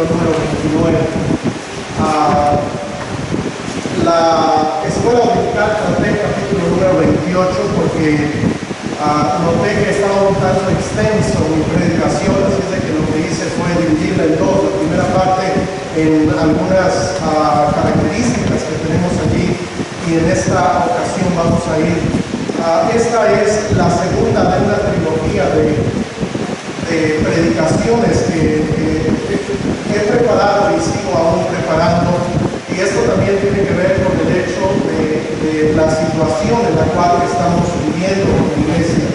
capítulo número 29. La escuela dominical traté el capítulo número 28 porque noté que estaba un tanto extenso mi predicación, así es de que lo que hice fue dividirla en dos. La primera parte en algunas características que tenemos allí, y en esta ocasión vamos a ir. Esta es la segunda de una trilogía de predicaciones que he preparado y sigo aún preparando. Y esto también tiene que ver con el hecho de la situación en la cual estamos viviendo como iglesia.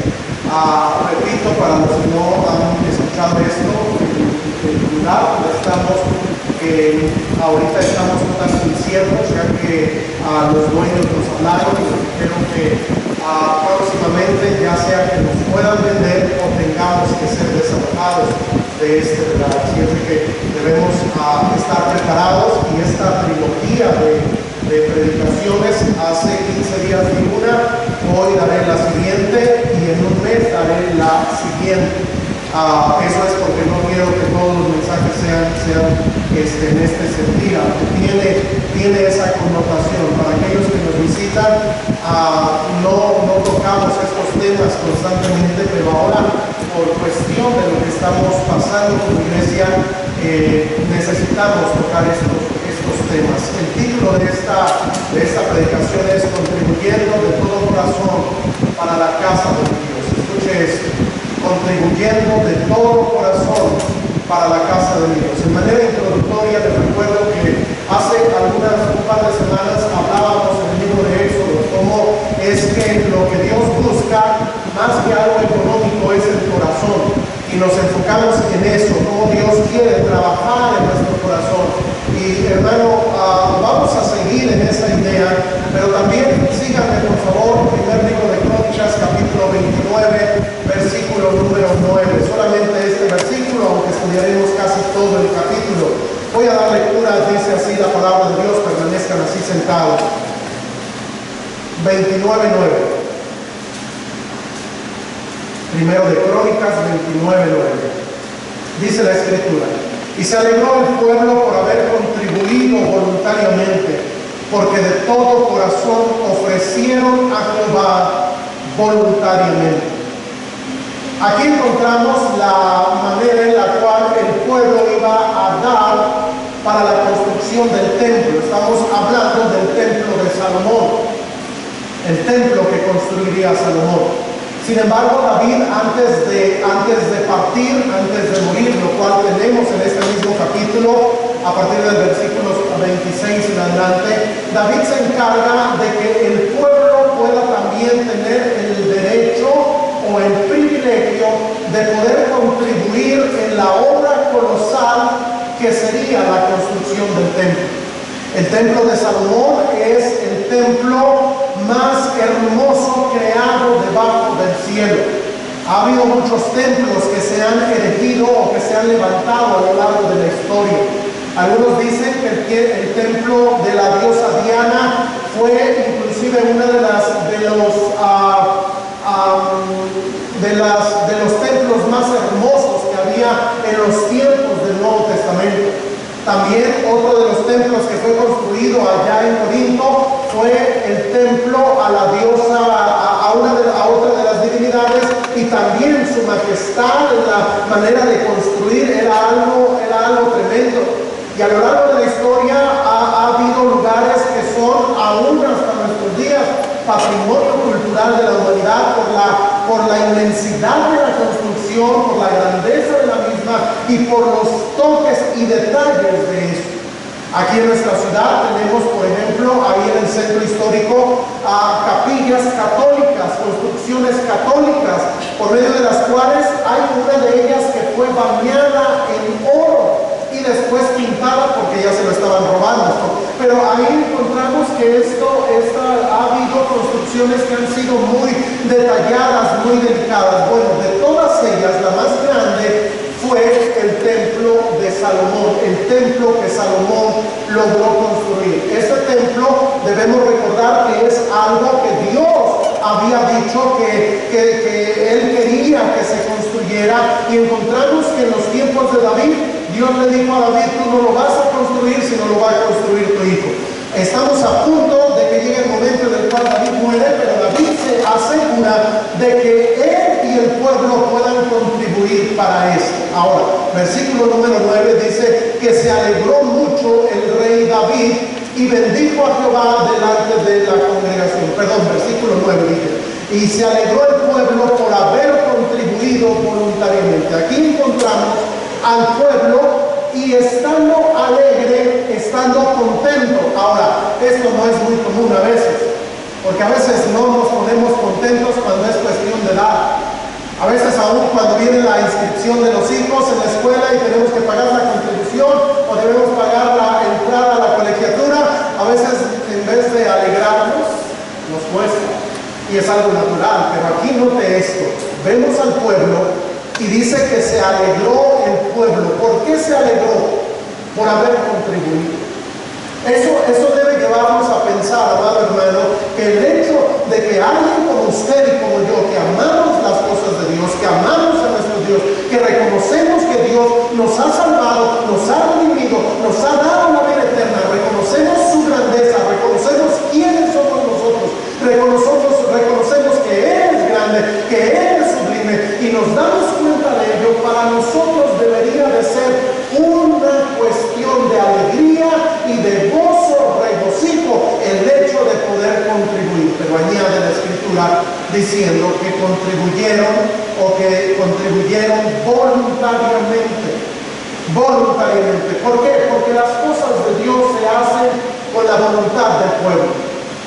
Repito, para los que no han escuchado esto, el lugar donde estamos, ahorita estamos un tanto inciertos, ya que los dueños nos hablaron y nos dijeron que próximamente, ya sea que nos puedan vender o tengamos que ser desalojados de este lugar. Así es que debemos estar preparados, y esta trilogía de predicaciones, hace 15 días di una, hoy daré la siguiente y en un mes daré la siguiente. Eso es porque no quiero que todos los mensajes sean en este sentido. Tiene esa connotación. Para aquellos que nos visitan, no tocamos estos temas constantemente, pero ahora, por cuestión de lo que estamos pasando como iglesia, necesitamos tocar estos temas. El título de esta predicación es Contribuyendo de todo corazón para la casa de Dios. Escuche esto: contribuyendo de todo corazón para la casa de Dios. En manera introductoria les recuerdo que hace un par de semanas hablábamos en el libro de Éxodo cómo es que lo que Dios busca, más que algo económico, es el corazón, y nos enfocamos en eso, cómo Dios quiere trabajar en nuestro corazón. Y hermano, vamos a seguir en esa idea, pero también síganme por favor, primer libro de Crónicas, capítulo 29, versículo número 9. Solamente este versículo, aunque estudiaremos casi todo el capítulo. Voy a dar lectura, dice así la palabra de Dios, permanezcan así sentados. 29:9. Primero de Crónicas 29:9. Dice la Escritura: y se alegró el pueblo por haber contribuido voluntariamente, porque de todo corazón ofrecieron a Jehová voluntariamente. Aquí encontramos la manera en la cual el pueblo iba a dar para la construcción del templo. Estamos hablando del templo de Salomón, el templo que construiría Salomón. Sin embargo, David, antes de partir, antes de morir, lo cual tenemos en este mismo capítulo, a partir del versículo 26 en adelante, David se encarga de que el pueblo pueda también tener el derecho o el privilegio de poder contribuir en la obra colosal que sería la construcción del templo. El templo de Salomón es el templo más hermoso creado debajo del cielo. Ha habido muchos templos que se han erigido o que se han levantado a lo largo de la historia. Algunos dicen que el templo de la diosa Diana fue inclusive uno de los templos más hermosos que había en los tiempos del Nuevo Testamento. También otro de los templos que fue construido allá en Corinto fue el templo a la diosa, a otra de las divinidades, y también su majestad, la manera de construir era algo tremendo. Y a lo largo de la historia ha habido lugares que son aún hasta nuestros días patrimonio cultural de la humanidad por la inmensidad de la construcción, por la grandeza de la misma y por los toques y detalles de eso. Aquí en nuestra ciudad tenemos, por ejemplo, ahí en el centro histórico, capillas católicas, construcciones católicas, por medio de las cuales hay una de ellas que fue bañada en oro y después pintada porque ya se lo estaban robando. Pero ahí encontramos que ha habido construcciones que han sido muy detalladas, muy delicadas. Bueno, de todas ellas, la más grande fue el templo de Salomón, el templo que Salomón logró construir. Este templo, debemos recordar que es algo que Dios había dicho que Él quería que se construyera, y encontramos que en los tiempos de David Dios le dijo a David, tú no lo vas a construir, sino lo va a construir tu hijo. Estamos a punto de que llegue el momento en el cual David muere, pero David se asegura de que él y el pueblo puedan contribuir para esto. Ahora, versículo número 9 dice que se alegró mucho el rey David y bendijo a Jehová delante de la congregación. Perdón, versículo 9 dice, y se alegró el pueblo por haber contribuido voluntariamente. Aquí encontramos al pueblo y estando alegre, estando contento. Ahora, esto no es muy común a veces, porque a veces no nos ponemos contentos cuando es cuestión de dar. A veces aún cuando viene la inscripción de los hijos en la escuela y tenemos que pagar la contribución o debemos pagar la entrada a la colegiatura, a veces en vez de alegrarnos, nos cuesta. Y es algo natural, pero aquí note esto. Vemos al pueblo y dice que se alegró el pueblo. ¿Por qué se alegró? Por haber contribuido. Eso debe llevarnos a pensar, amado hermano, que el hecho de que alguien como usted y como yo, que amamos las cosas de Dios, que amamos a nuestro Dios, que reconocemos que Dios nos ha salvado, nos ha redimido, nos ha dado la vida eterna, reconocemos su grandeza, reconocemos quiénes somos nosotros, reconocemos que Él es grande, que Él es sublime, y nos damos cuenta de ello, para nosotros debería de ser una cuestión de alegría y de gozo, regocijo, el hecho de poder contribuir. Pero añade la escritura diciendo que contribuyeron voluntariamente. Voluntariamente. ¿Por qué? Porque las cosas de Dios se hacen con la voluntad del pueblo.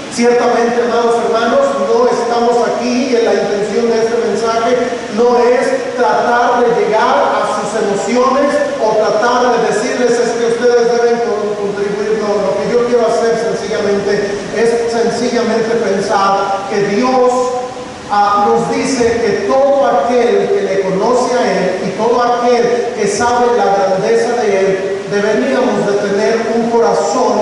Ciertamente, amados hermanos, no estamos aquí, y la intención de este mensaje no es tratar de llegar a sus emociones o tratar de decirles es que ustedes deben contribuir. No, lo que yo quiero hacer sencillamente es pensar que Dios nos dice que todo aquel que le conoce a Él y todo aquel que sabe la grandeza de Él, deberíamos de tener un corazón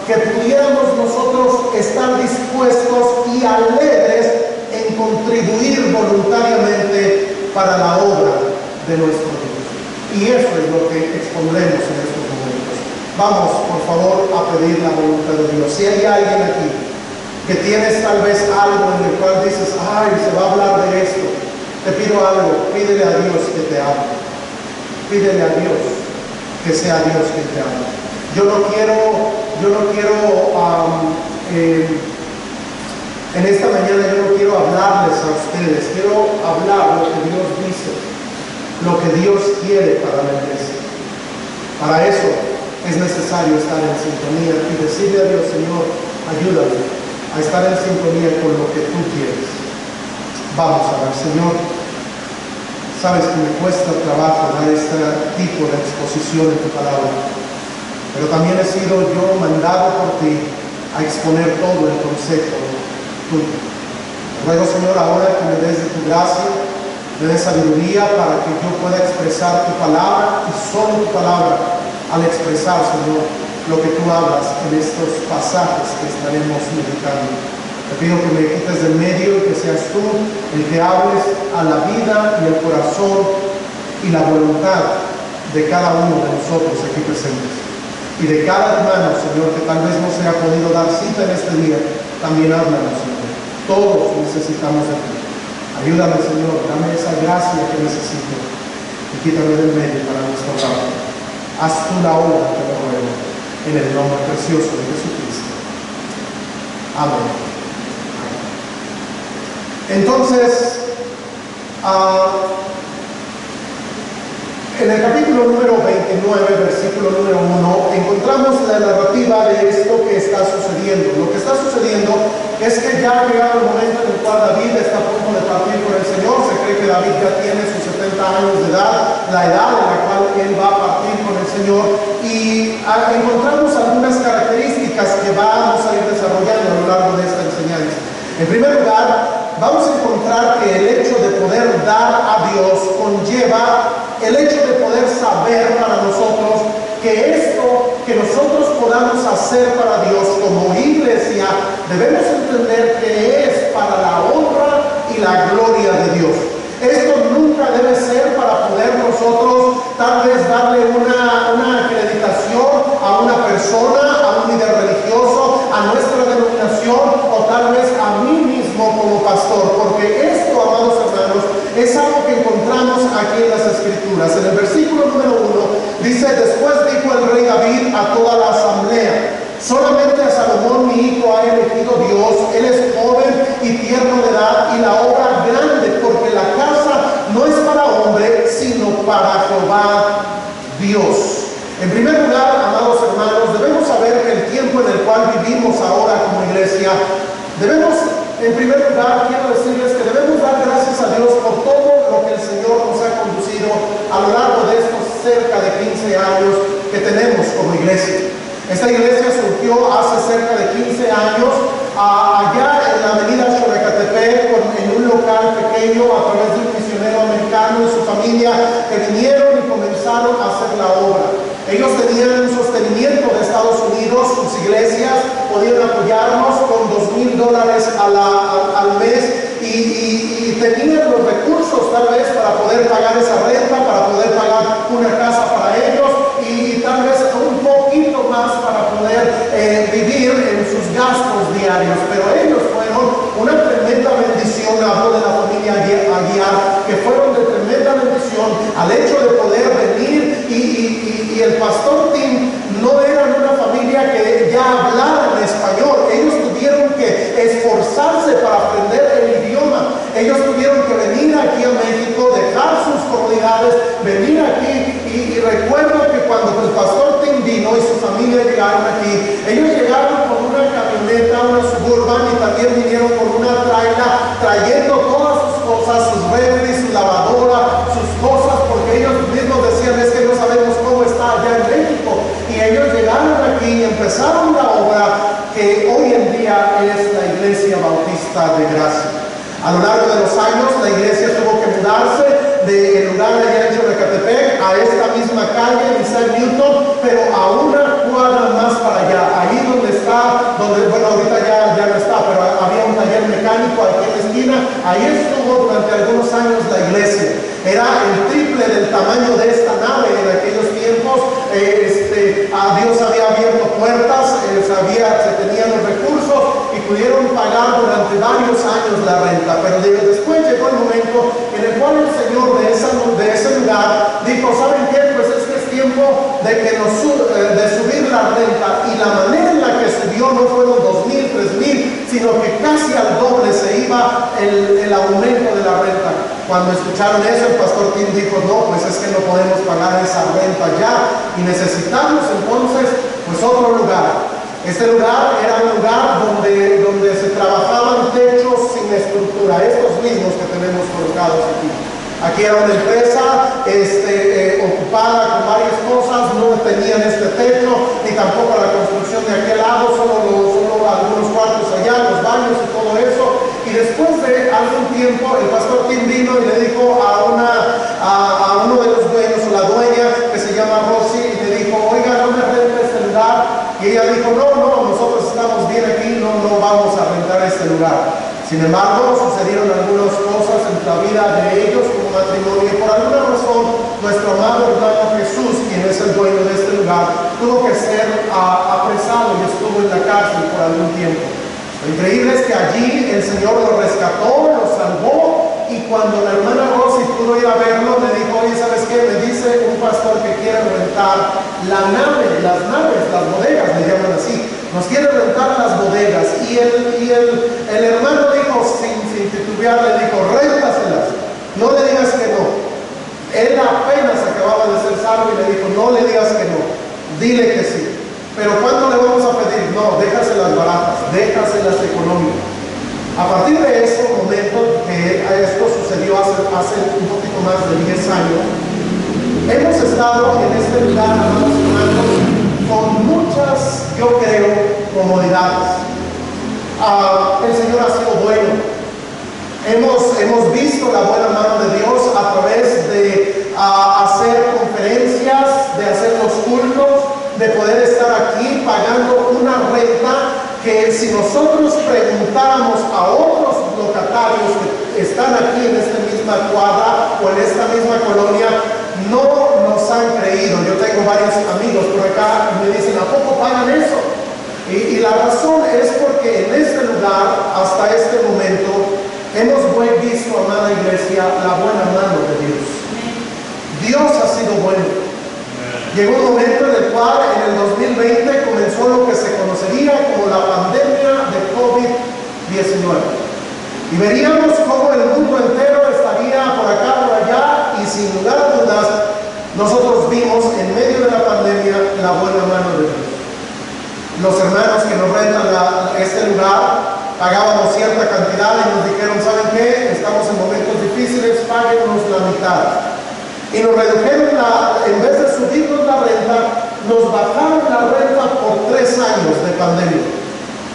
que pudiéramos nosotros estar dispuestos y alegres en contribuir voluntariamente para la obra de nuestro Dios. Y eso es lo que expondremos en estos momentos. Vamos, por favor, a pedir la voluntad de Dios. Si hay alguien aquí que tienes tal vez algo en el cual dices, ay, se va a hablar de esto, te pido algo, pídele a Dios que te hable. Pídele a Dios que sea Dios quien te hable. Yo no quiero en esta mañana yo no quiero hablarles a ustedes, quiero hablar lo que Dios dice, lo que Dios quiere para la iglesia. Para eso es necesario estar en sintonía y decirle a Dios, Señor, ayúdame a estar en sintonía con lo que tú quieres. Vamos a ver, Señor, sabes que me cuesta trabajo dar este tipo de exposición en tu palabra, pero también he sido yo mandado por ti a exponer todo el concepto tuyo. Ruego, Señor, ahora que me des de tu gracia, me des sabiduría para que yo pueda expresar tu palabra y solo tu palabra al expresar, Señor, lo que tú hablas en estos pasajes que estaremos meditando. Te pido que me quites del medio y que seas tú el que hables a la vida y el corazón y la voluntad de cada uno de nosotros aquí presentes. Y de cada hermano, Señor, que tal vez no se ha podido dar cita en este día, también háblanos, Señor. Todos necesitamos de ti. Ayúdame, Señor, dame esa gracia que necesito y quítame del medio para nuestro trabajo. Haz tú la obra, te lo ruego, en el nombre precioso de Jesucristo. Amén. Entonces, en el capítulo número 29, versículo número 1, encontramos la narrativa de esto que está sucediendo. Lo que está sucediendo es que ya ha llegado el momento en el cual David está a punto de partir con el Señor. Se cree que David ya tiene sus 70 años de edad, la edad en la cual él va a partir con el Señor. Y encontramos algunas características que vamos a ir desarrollando a lo largo de esta enseñanza. En primer lugar, vamos a encontrar que el hecho de poder dar a Dios conlleva el hecho de poder saber para nosotros que esto que nosotros podamos hacer para Dios como iglesia, debemos entender que es para la honra y la gloria de Dios. Esto nunca debe ser para poder nosotros tal persona, a un líder religioso, a nuestra denominación o tal vez a mí mismo como pastor, porque esto, amados hermanos, es algo que encontramos aquí en las Escrituras. En el versículo número 1 dice: después dijo el rey David a toda la asamblea: solamente a Salomón mi hijo ha elegido Dios, él es joven y tierno de edad, y la obra grande, porque la casa no es para hombre, sino para Jehová Dios. En primer lugar, amados hermanos, debemos saber que el tiempo en el cual vivimos ahora como iglesia, en primer lugar, quiero decirles que debemos dar gracias a Dios por todo lo que el Señor nos ha conducido a lo largo de estos cerca de 15 años que tenemos como iglesia. Esta iglesia surgió hace cerca de 15 años allá en la avenida Xorecatepec, en un local pequeño, a través de un misionero americano y su familia, que vinieron y comenzaron a hacer la obra. Ellos tenían un sostenimiento de Estados Unidos, sus iglesias podían apoyarnos con $2,000 al mes y tenían los recursos tal vez para poder pagar esa renta, para poder pagar una casa para ellos y tal vez un poquito más para poder vivir en sus gastos diarios. Pero ellos fueron una tremenda bendición. Hablo de la familia Aguiar, que fueron de tremenda bendición al hecho de poder venir y el pastor Tim no eran una familia que ya hablara en español. Ellos tuvieron que esforzarse para aprender el idioma. Ellos tuvieron que venir aquí a México, dejar sus comunidades, venir aquí y recuerdo que cuando el pastor Tim vino y su familia llegaron aquí, ellos llegaron con una camioneta, una Suburban, y también vinieron con una traila trayendo todas sus cosas, sus refris, su lavadora, sus cosas, porque ellos mismos decían: es que no sabemos cómo está allá en México. Y ellos llegaron aquí y empezaron la obra que hoy en día es la Iglesia Bautista de Gracia. A lo largo de los años, la iglesia tuvo que mudarse del lugar allá en Xorecatepec a esta misma calle, en Isaac Newton, pero a una cuadra más para allá, ahí donde está, bueno, ahorita ya no está, pero había un taller mecánico aquí en la esquina. Ahí estuvo durante algunos años la iglesia. Era el triple del tamaño de esta nave en aquellos tiempos. Dios había abierto puertas, se tenían los recursos y pudieron pagar durante varios años la renta. Pero después llegó el momento en el cual el Señor de ese lugar dijo: ¿saben qué? Pues es que es tiempo de subir la renta. Y la manera en la que subió no fueron 2,000, 3,000, sino que casi al doble se iba el aumento de la renta. Cuando escucharon eso, el pastor Tim dijo: no, pues es que no podemos pagar esa renta ya y necesitamos entonces pues otro lugar. Este lugar era un lugar donde se trabajaban techos sin estructura, estos mismos que tenemos colocados aquí. Aquí era una empresa ocupada con varias cosas, no tenían este techo, ni tampoco la construcción de aquel lado, solo algunos cuartos allá, los baños y todo eso. Y después de algún tiempo, el pastor Tim vino y le dijo a uno de los dueños, o la dueña, que se llama Rosy, y le dijo: oiga, no me renta este lugar. Y ella dijo: no, nosotros estamos bien aquí, no vamos a rentar este lugar. Sin embargo, sucedieron algunas cosas en la vida de ellos como matrimonio, y por alguna razón nuestro amado hermano Jesús, quien es el dueño de este lugar, tuvo que ser apresado y estuvo en la cárcel por algún tiempo. Lo increíble es que allí el Señor lo rescató, lo salvó, y cuando la hermana Rosy pudo ir a verlo, le dijo: oye, ¿sabes qué? Me dice un pastor que quiere rentar las bodegas, le llaman así. Nos quiere rentar las bodegas. Y el hermano dijo, sin titubear, le dijo: réntaselas, no le digas que no. Él apenas acababa de ser salvo y le dijo: no le digas que no, dile que sí. Pero ¿cuánto le vamos a pedir? No, déjaselas baratas, déjaselas económicas. A partir de ese momento, que esto sucedió hace un poquito más de 10 años, hemos estado en este lugar, amados hermanos, con muchas, yo creo, comodidades. El Señor ha sido bueno. Hemos visto la buena mano de Dios a través de hacer conferencias, de hacer los cultos, de poder estar aquí pagando una renta que, si nosotros preguntáramos a otros locatarios que están aquí en esta misma cuadra o en esta misma colonia, no nos han creído. Yo tengo varios amigos por acá y me dicen: ¿a poco pagan eso. Y la razón es porque en este lugar, hasta este momento, hemos visto, amada iglesia, la buena mano de Dios. Dios ha sido bueno. Llegó un momento en el cual en el 2020 comenzó lo que se conocería como la pandemia de COVID-19. Y veríamos cómo el mundo entero estaría por acá, por allá, y sin lugar a dudas, nosotros vimos en medio de la pandemia la buena mano de Dios. Los hermanos que nos rentan este lugar pagábamos cierta cantidad y nos dijeron, ¿saben qué? Estamos en momentos difíciles, páguenos la mitad. Y nos redujeron, en vez de subirnos la renta, nos bajaron la renta por 3 años de pandemia.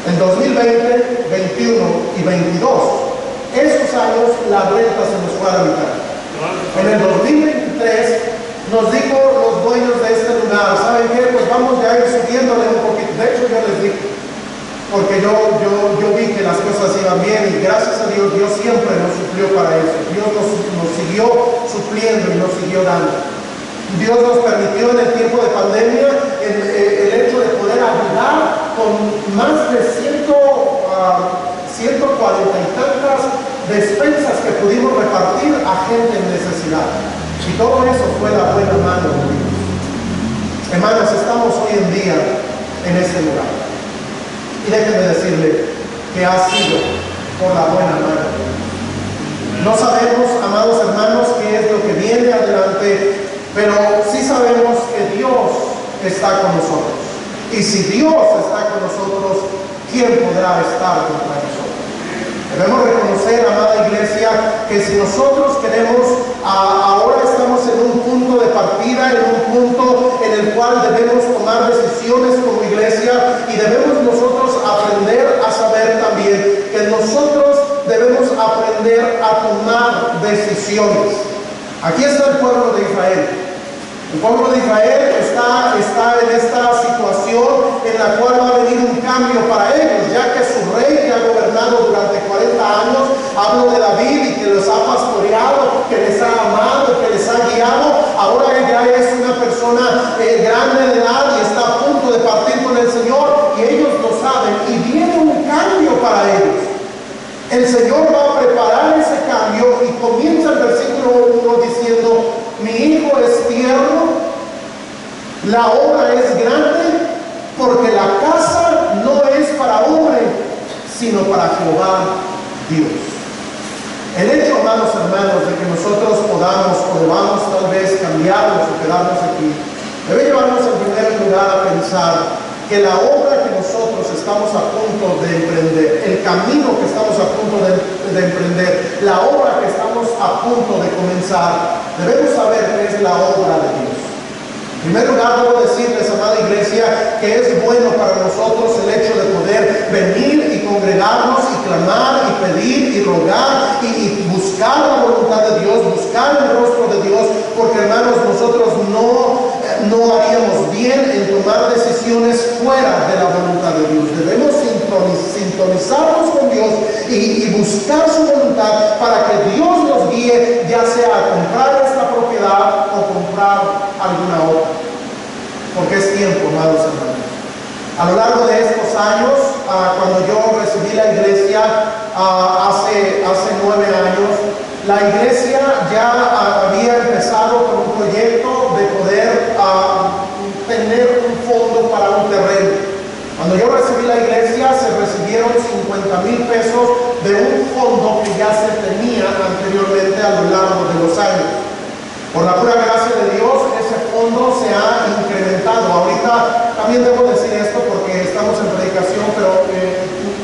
En 2020, 21 y 22. Esos años la renta se nos fue a la mitad. En el 2023 nos dijo los dueños de este lugar, ¿saben qué? Pues vamos a ir subiéndole un poquito. De hecho yo les dije, porque yo vi que las cosas iban bien y gracias a Dios, Dios siempre nos suplió para eso. Dios nos siguió supliendo y nos siguió dando. Dios nos permitió en el tiempo de pandemia el hecho de poder ayudar con más de 140 y tantas despensas que pudimos repartir a gente en necesidad. Y todo eso fue la buena mano de Dios. Hermanos, estamos hoy en día en este lugar. Y déjenme decirle que ha sido por la buena mano. No sabemos, amados hermanos, qué es lo que viene adelante, pero sí sabemos que Dios está con nosotros. Y si Dios está con nosotros, ¿quién podrá estar contra nosotros? Debemos reconocer, amada iglesia, que si nosotros queremos, ahora estamos en un punto de partida, en un punto en el cual debemos tomar decisiones como iglesia y debemos nosotros aprender a saber también que nosotros debemos aprender a tomar decisiones. Aquí está el pueblo de Israel. El pueblo de Israel está en esta situación en la cual va a venir un cambio para ellos, ya que su rey que ha gobernado durante 40 años, hablo de David y que los ha pastoreado, que les ha amado, que les ha guiado, ahora ya es una persona grande de edad y está a punto de partir con el Señor y ellos lo saben y viene un cambio para ellos. El Señor va a preparar ese cambio y comienza el versículo 1 diciendo: mi hijo es tierno, la obra es grande, porque la casa no es para hombre, sino para Jehová Dios. El hecho, amados hermanos, de que nosotros podamos o debamos tal vez cambiarnos o quedarnos aquí, debe llevarnos en primer lugar a pensar que la obra que nosotros estamos a punto de emprender, el camino que estamos a punto de emprender, la obra que estamos a punto de comenzar, debemos saber que es la obra de Dios. En primer lugar, debo decirles, amada iglesia, que es bueno para nosotros el hecho de poder venir y congregarnos y clamar y pedir y rogar y buscar la voluntad de Dios, buscar el rostro de Dios, porque hermanos, nosotros no haríamos bien en tomar decisiones fuera de la voluntad de Dios. Debemos sintonizarnos con Dios y buscar su voluntad para que Dios nos guíe, ya sea a comprar esta propiedad o comprar alguna otra. Porque es tiempo, amados hermanos. A lo largo de estos años, cuando yo recibí la iglesia hace 9 años, la iglesia ya había empezado con un proyecto de poder tener un fondo para un terreno. Cuando yo recibí la iglesia, se recibieron 50,000 pesos de un fondo que ya se tenía anteriormente a lo largo de los años. Por la pura gracia de Dios, ese fondo se ha incrementado. Ahorita también debo decir esto porque estamos en predicación, pero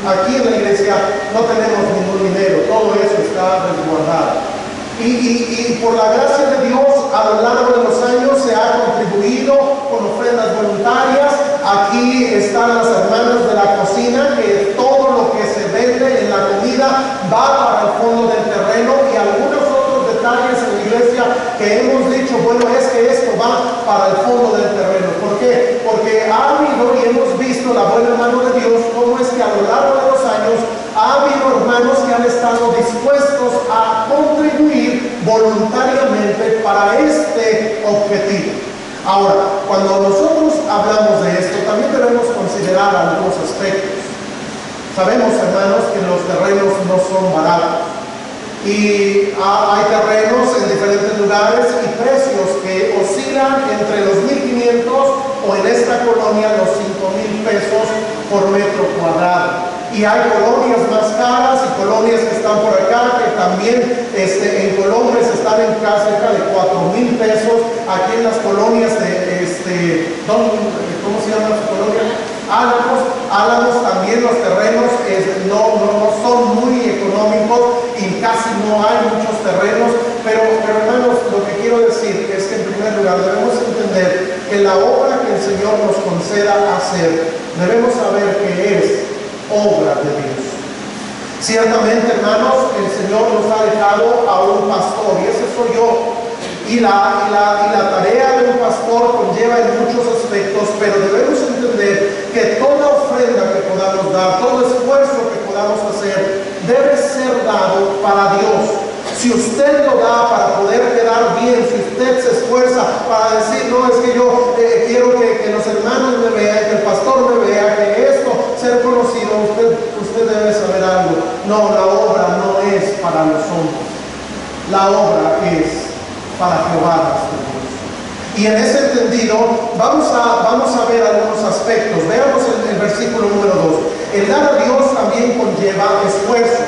aquí en la iglesia no tenemos ningún dinero, todo eso está resguardado. Y por la gracia de Dios, a lo largo de los años se ha contribuido con ofrendas voluntarias. Aquí están las hermanas de la cocina, que todo lo que se vende en la comida va para el fondo del terreno, y algunos otros detalles en la iglesia que hemos dicho, bueno, es que esto va para el fondo del terreno. ¿Por qué? Porque ha habido y hemos visto la buena mano de Dios, cómo es que a lo largo de los años ha habido hermanos que han estado dispuestos a contribuir voluntariamente para este objetivo. Ahora, cuando nosotros hablamos de esto, también debemos considerar algunos aspectos. Sabemos, hermanos, que los terrenos no son baratos. Y hay terrenos en diferentes lugares y precios que oscilan entre los 1,500 o en esta colonia los 5,000 pesos por metro cuadrado. Y hay colonias más caras y colonias que están por acá que también en Colombia se están en cerca de 4,000 pesos. Aquí en las colonias de ¿cómo se llama su colonia? Álamos también los terrenos no son muy económicos y casi no hay muchos terrenos, pero hermanos, lo que quiero decir es que en primer lugar debemos entender que la obra que el Señor nos conceda hacer, debemos saber que es obra de Dios. Ciertamente, hermanos, el Señor nos ha dejado a un pastor, y ese soy yo. Y la tarea de un pastor conlleva en muchos aspectos, pero debemos entender que toda ofrenda que podamos dar, todo esfuerzo que podamos hacer, debe ser dado para Dios. Si usted lo da para poder quedar bien, si usted se esfuerza para decir, no, es que yo quiero que los hermanos me vean, que el pastor me vea, que esto, ser conocido, usted debe saber algo. No, la obra no es para los hombres. La obra es para Jehová nuestro Dios. Y en ese entendido vamos a ver algunos aspectos. Veamos el versículo número 2. El dar a Dios también conlleva esfuerzo.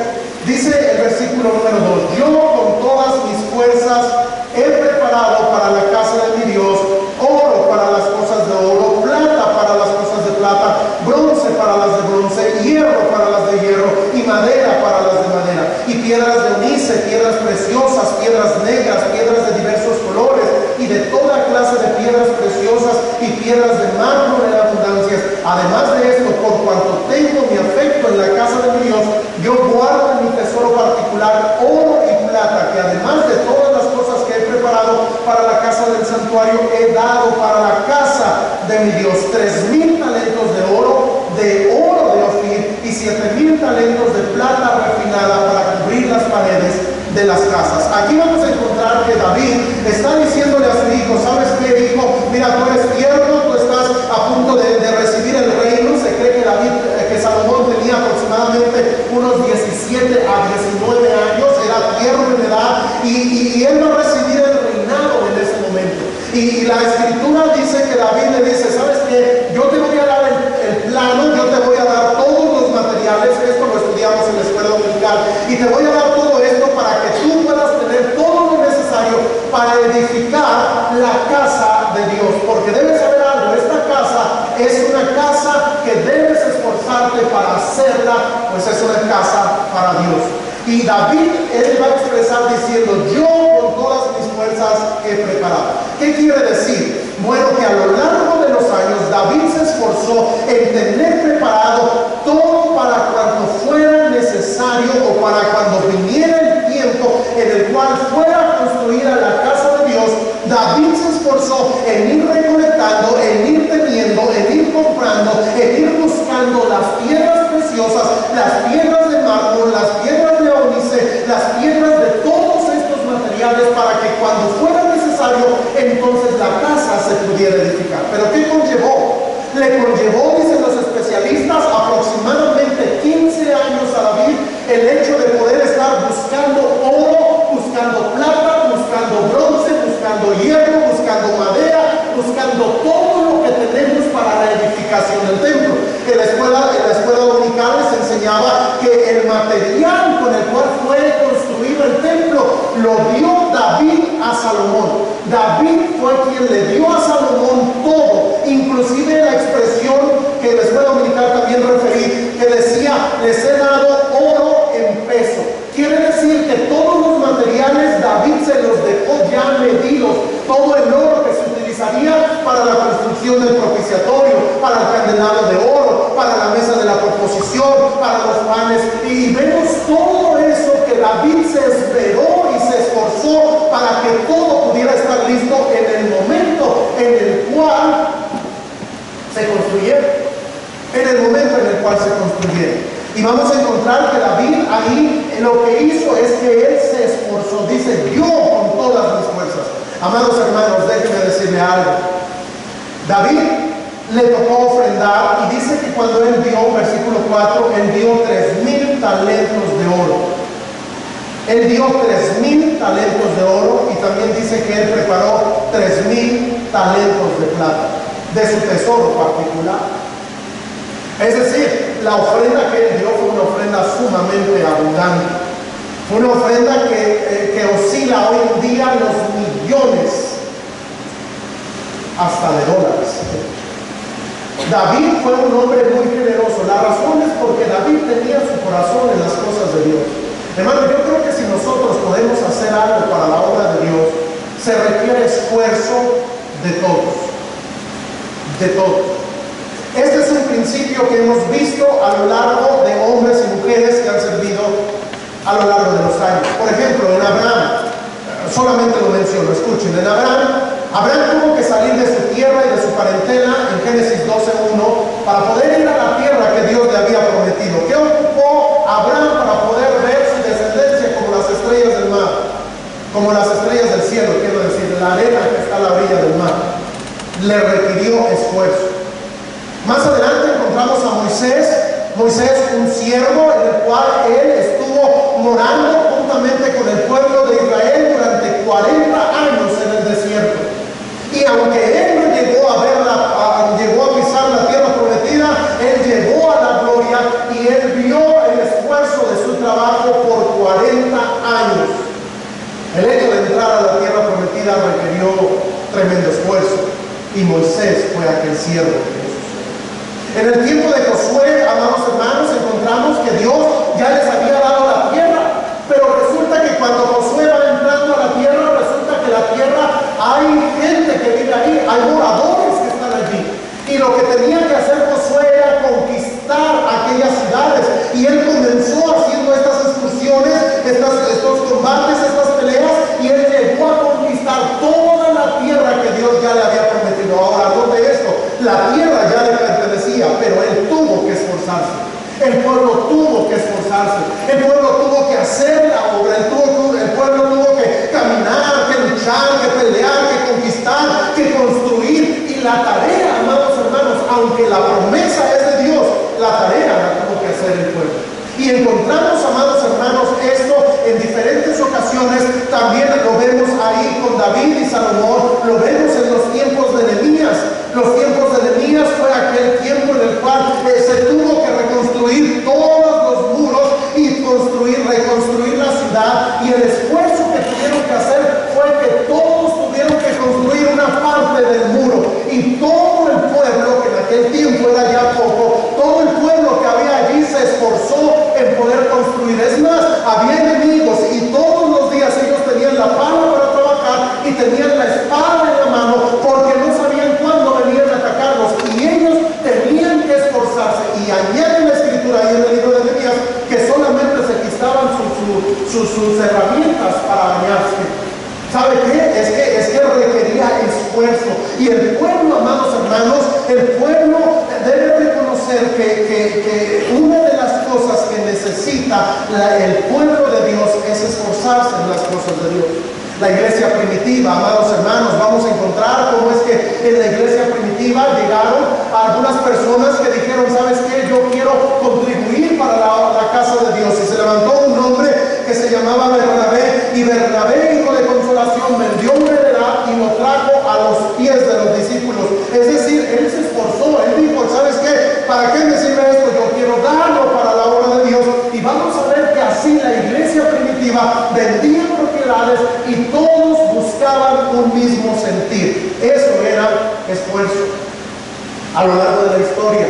Dice el versículo número 2: yo con todas mis fuerzas he preparado para la casa de mi Dios oro para las cosas de oro, plata para las cosas de plata, bronce para las de bronce, hierro para las de hierro y madera para las de madera, y piedras de onice, piedras preciosas, piedras negras, piedras de diversos colores y de toda clase de piedras preciosas y piedras de mármol en abundancias. Además de esto, por cuanto tengo mi afecto en la casa de mi Dios, yo guardo en mi tesoro particular oro y plata, que además de todas las cosas que he preparado para la casa del santuario, he dado para la casa de mi Dios 3,000 talentos de oro de Ofir y 7,000 talentos de plata refinada para cubrir las paredes de las casas. Aquí vamos a encontrar que David está diciéndole a su hijo, ¿sabes qué, hijo? Mira, tú eres tierno, tú estás a punto de recibir el reino. Se cree que Salomón tenía aproximadamente unos 17 a 19 años, era tierno en edad, y él va a recibir el reinado en ese momento. Y la escritura dice que David le dice, ¿sabes qué? Yo te voy a dar el plano, yo te voy a dar todos los materiales, esto lo estudiamos en la escuela dominical, y te voy a dar todo esto para que tú puedas tener todo lo necesario para edificar la casa de Dios. Porque debes saber algo, esta casa es una casa que debes esforzarte para hacerla, pues es una casa para Dios. Y David, él va a expresar diciendo, yo con todas mis fuerzas he preparado. ¿Qué quiere decir? Bueno, que a lo largo de los años David se esforzó en tener preparado todo para cuando fuera necesario o para cuando viniera el tiempo en el cual fuera construida la casa de Dios. David se esforzó en ir recolectando, en ir teniendo, en ir comprando, en ir buscando las piedras preciosas, las piedras de mármol, las piedras de ónice, las piedras de todos estos materiales para que cuando fuera necesario, entonces la casa se pudiera edificar. ¿Pero qué conllevó? Le conllevó, dicen los especialistas, aproximadamente 15 años a David el hecho de poder estar buscando oro, buscando plata, buscando bronce, buscando hierro, buscando madera, buscando todo lo que tenemos para la edificación del templo. En la escuela dominical les enseñaba que el material con el cual fue construido el templo lo dio David a Salomón. David fue quien le dio a Salomón todo, inclusive la expresión que en la escuela dominical también referí, que decía, les he dado oro en peso. Quiere decir que todos los materiales David se los dejó ya medidos, todo el oro que se utilizaría para la construcción del propiciatorio, para el candelabro de oro, para la mesa de la proposición, para los panes, y vemos todo eso que David se esmeró y se esforzó para que todo pudiera estar listo en el momento en el cual se construyera, y vamos a encontrar que David ahí lo que hizo es que él se esforzó. Dice, yo con todas mis fuerzas. Amados hermanos, déjenme decirle algo. David le tocó ofrendar, y dice que cuando él dio, versículo 4, él dio 3,000 talentos de oro. Él dio 3,000 talentos de oro, y también dice que él preparó 3,000 talentos de plata, de su tesoro particular. Es decir, la ofrenda que él dio fue una ofrenda sumamente abundante. Fue una ofrenda que oscila hoy en día los millones, hasta de dólares. David fue un hombre muy generoso. La razón es porque David tenía su corazón en las cosas de Dios. Hermano, yo creo que si nosotros podemos hacer algo para la obra de Dios, se requiere esfuerzo de todos. De todos. Este es un principio que hemos visto a lo largo de hombres y mujeres que han servido a lo largo de los años. Por ejemplo, en Abraham, solamente lo menciono, escuchen, en Abraham tuvo que salir de su tierra y de su parentela en Génesis 12:1 para poder ir a la tierra que Dios le había prometido. ¿Qué ocupó Abraham para poder ver su descendencia como las estrellas del mar? Como las estrellas del cielo, quiero decir, la arena que está a la orilla del mar. Le requirió esfuerzo. Más adelante encontramos a Moisés, un siervo en el cual él estuvo morando juntamente con el pueblo de Israel durante 40 años en el desierto. Y aunque él no llegó a pisar la tierra prometida, él llegó a la gloria y él vio el esfuerzo de su trabajo por 40 años. El hecho de entrar a la tierra prometida requirió tremendo esfuerzo, y Moisés fue aquel siervo. En el tiempo de Josué, amados hermanos, encontramos que Dios ya les había dado la tierra, pero resulta que cuando Josué va entrando a la tierra, resulta que la tierra hay gente que vive ahí, hay moradores que están allí, y lo que tenía que hacer Josué era conquistar aquellas ciudades, y él comenzó haciendo estas excursiones, estos combates, estas peleas, y él llegó a conquistar toda la tierra que Dios ya le había prometido. Ahora, note esto, la tierra ya le pertenecía, pero él tuvo que esforzarse. El pueblo tuvo que esforzarse. El pueblo tuvo que hacer la obra. El pueblo tuvo que caminar, que luchar, que pelear, que conquistar, que construir. Y la tarea, amados hermanos, aunque la promesa es de Dios, la tarea la tuvo que hacer el pueblo. Y encontramos, amados hermanos, esto en diferentes ocasiones. También lo vemos ahí con David y Salomón. Lo vemos en los tiempos de Nehemías. Los tiempos de Nehemías fue aquel tiempo en el cual se tuvo que reconstruir todos los muros y reconstruir la ciudad. Y el esfuerzo que tuvieron que hacer fue que todos tuvieron que construir una parte del muro. Y todo el pueblo, que en aquel tiempo era ya poco, todo el pueblo que había allí se esforzó en poder construir. Es más, había enemigos y todos los días ellos tenían la pala para trabajar y tenían la espada en la mano porque no sabían cuándo venían a atacarlos, y ellos tenían que esforzarse. Y añade la escritura ahí en el libro de Nehemías que solamente se quitaban sus herramientas para bañarse. ¿Sabe qué? Es que requería esfuerzo. Y el pueblo, amados hermanos, el pueblo debe reconocer que una de las cosas que necesita el pueblo de Dios es esforzarse en las cosas de Dios. La iglesia primitiva, amados hermanos, vamos a encontrar cómo es que en la iglesia primitiva llegaron a algunas personas que dijeron: ¿sabes qué? Yo quiero contribuir para la casa de Dios. Y se levantó un hombre que se llamaba Bernabé, y Bernabé, hijo de consolación, vendió un heredad y lo trajo a los pies de los discípulos. Es decir, él se esforzó, él dijo: ¿sabes qué? ¿Para qué me sirve esto? Yo quiero darlo para la obra de Dios. Y vamos a ver que así la iglesia primitiva vendía propiedades y todos buscaban un mismo sentir. Eso era esfuerzo. A lo largo de la historia,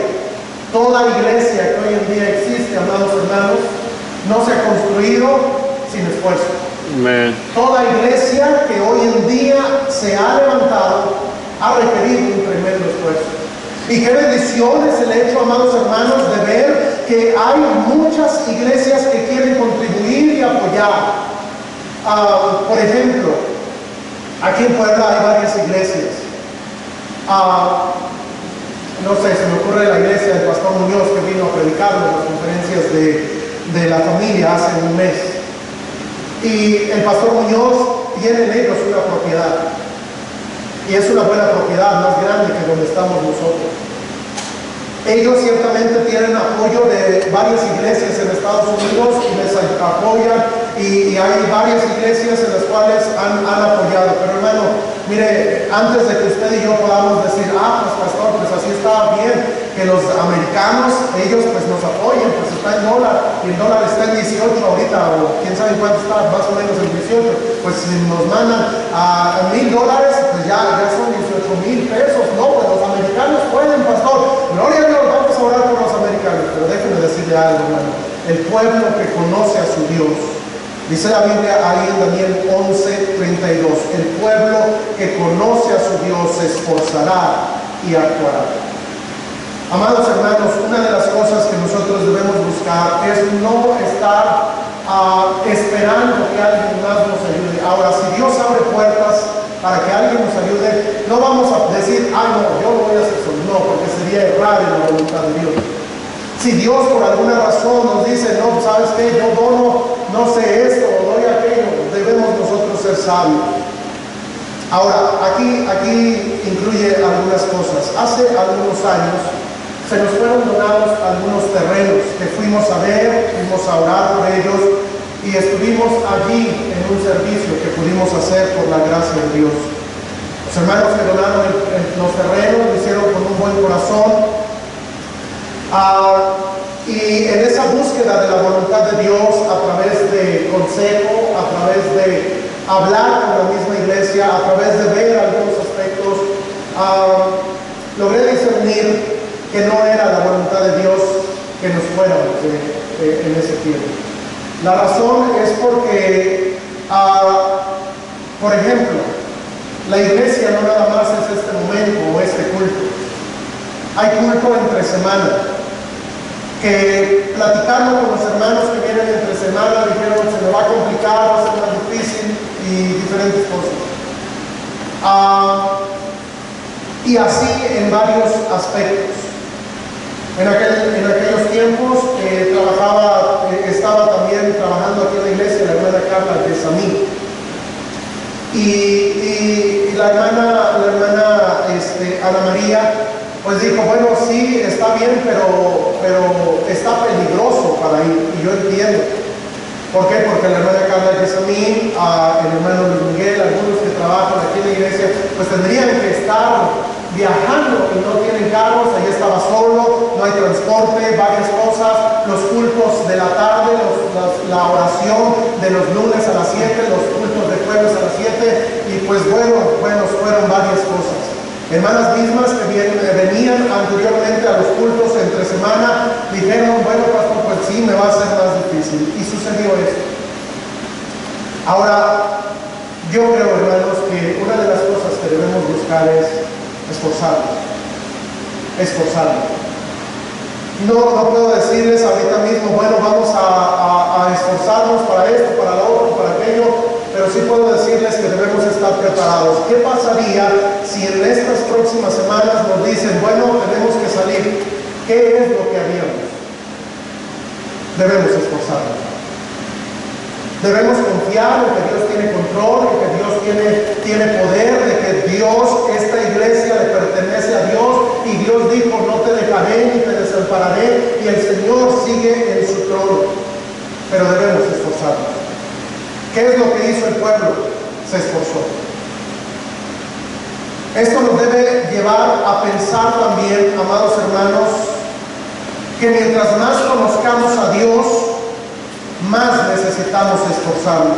toda iglesia que hoy en día existe, amados hermanos, no se ha construido sin esfuerzo. Amen. Toda iglesia que hoy en día se ha levantado ha requerido un tremendo esfuerzo. Y qué bendición es el hecho, amados hermanos, de ver que hay muchas iglesias que quieren contribuir y apoyar. Por ejemplo, aquí en Puebla hay varias iglesias. No sé, se me ocurre la iglesia del pastor Muñoz, que vino a predicar en las conferencias de la familia hace un mes. Y el pastor Muñoz tiene en ellos una propiedad. y es una buena propiedad, más grande que donde estamos nosotros. Ellos ciertamente tienen apoyo de varias iglesias en Estados Unidos y les apoyan, y hay varias iglesias en las cuales han apoyado. Pero hermano, mire, antes de que usted y yo podamos decir, pues pastor, pues así está bien, que los americanos, ellos pues nos apoyen, pues está en dólar, y el dólar está en 18 ahorita, o quién sabe cuánto está, más o menos en 18, pues si nos mandan a $1,000, pues ya son 18,000 pesos. No, pues los americanos pueden, pastor, gloria a Dios, vamos a orar por los americanos. Pero déjenme decirle algo, hermano, el pueblo que conoce a su Dios, dice la Biblia ahí en Daniel 11:32, el pueblo que conoce a su Dios se esforzará y actuará. Amados hermanos, una de las cosas que nosotros debemos buscar es no estar esperando que alguien más nos ayude. Ahora, si Dios abre puertas para que alguien nos ayude, no vamos a decir, no, yo lo voy a hacer solo. No, porque sería errar en la voluntad de Dios. Si Dios por alguna razón nos dice, no, ¿sabes qué? Yo dono, no sé esto, o doy aquello, debemos nosotros ser sabios. Ahora, aquí incluye algunas cosas. Hace algunos años se nos fueron donados algunos terrenos que fuimos a ver, fuimos a orar por ellos y estuvimos allí en un servicio que pudimos hacer por la gracia de Dios. Los hermanos que donaron los terrenos lo hicieron con un buen corazón. Y en esa búsqueda de la voluntad de Dios, a través de consejo, a través de hablar con la misma iglesia, a través de ver algunos aspectos, logré discernir que no era la voluntad de Dios que nos fuéramos en ese tiempo. La razón es porque, por ejemplo, la iglesia no nada más es este momento o este culto. Hay culto entre semana, que platicando con los hermanos que vienen entre semana dijeron se me va a complicar, va a ser más difícil y diferentes cosas. Y así en varios aspectos. En aquellos tiempos estaba también trabajando aquí en la iglesia la hermana Carla de Samí. Y la hermana Ana María pues dijo, bueno, sí, está bien, pero está peligroso para ir. Y yo entiendo. ¿Por qué? Porque la hermana Carla Yesamín, el hermano Luis Miguel, algunos que trabajan aquí en la iglesia, pues tendrían que estar viajando y no tienen carros. Ahí estaba solo, no hay transporte, varias cosas, los cultos de la tarde, la oración de los lunes a las 7, los cultos de jueves a las 7, y pues bueno, fueron varias cosas. Hermanas mismas que venían anteriormente a los cultos entre semana, dijeron, bueno, pastor, pues sí, me va a ser más difícil. Y sucedió esto. Ahora, yo creo, hermanos, que una de las cosas que debemos buscar es esforzarnos. No puedo decirles ahorita mismo, bueno, vamos a esforzarnos para esto, para lo otro, para aquello, pero sí puedo decirles que debemos estar preparados. ¿Qué pasaría si en estas próximas semanas nos dicen, bueno, tenemos que salir? ¿Qué es lo que haríamos? Debemos esforzarnos. Debemos confiar en que Dios tiene control, en que Dios tiene poder, de que Dios, esta iglesia le pertenece a Dios, y Dios dijo, no te dejaré ni te desampararé, y el Señor sigue en su trono. Pero debemos esforzarnos. ¿Qué es lo que hizo el pueblo? Se esforzó. Esto nos debe llevar a pensar también, amados hermanos, que mientras más conozcamos a Dios, más necesitamos esforzarnos.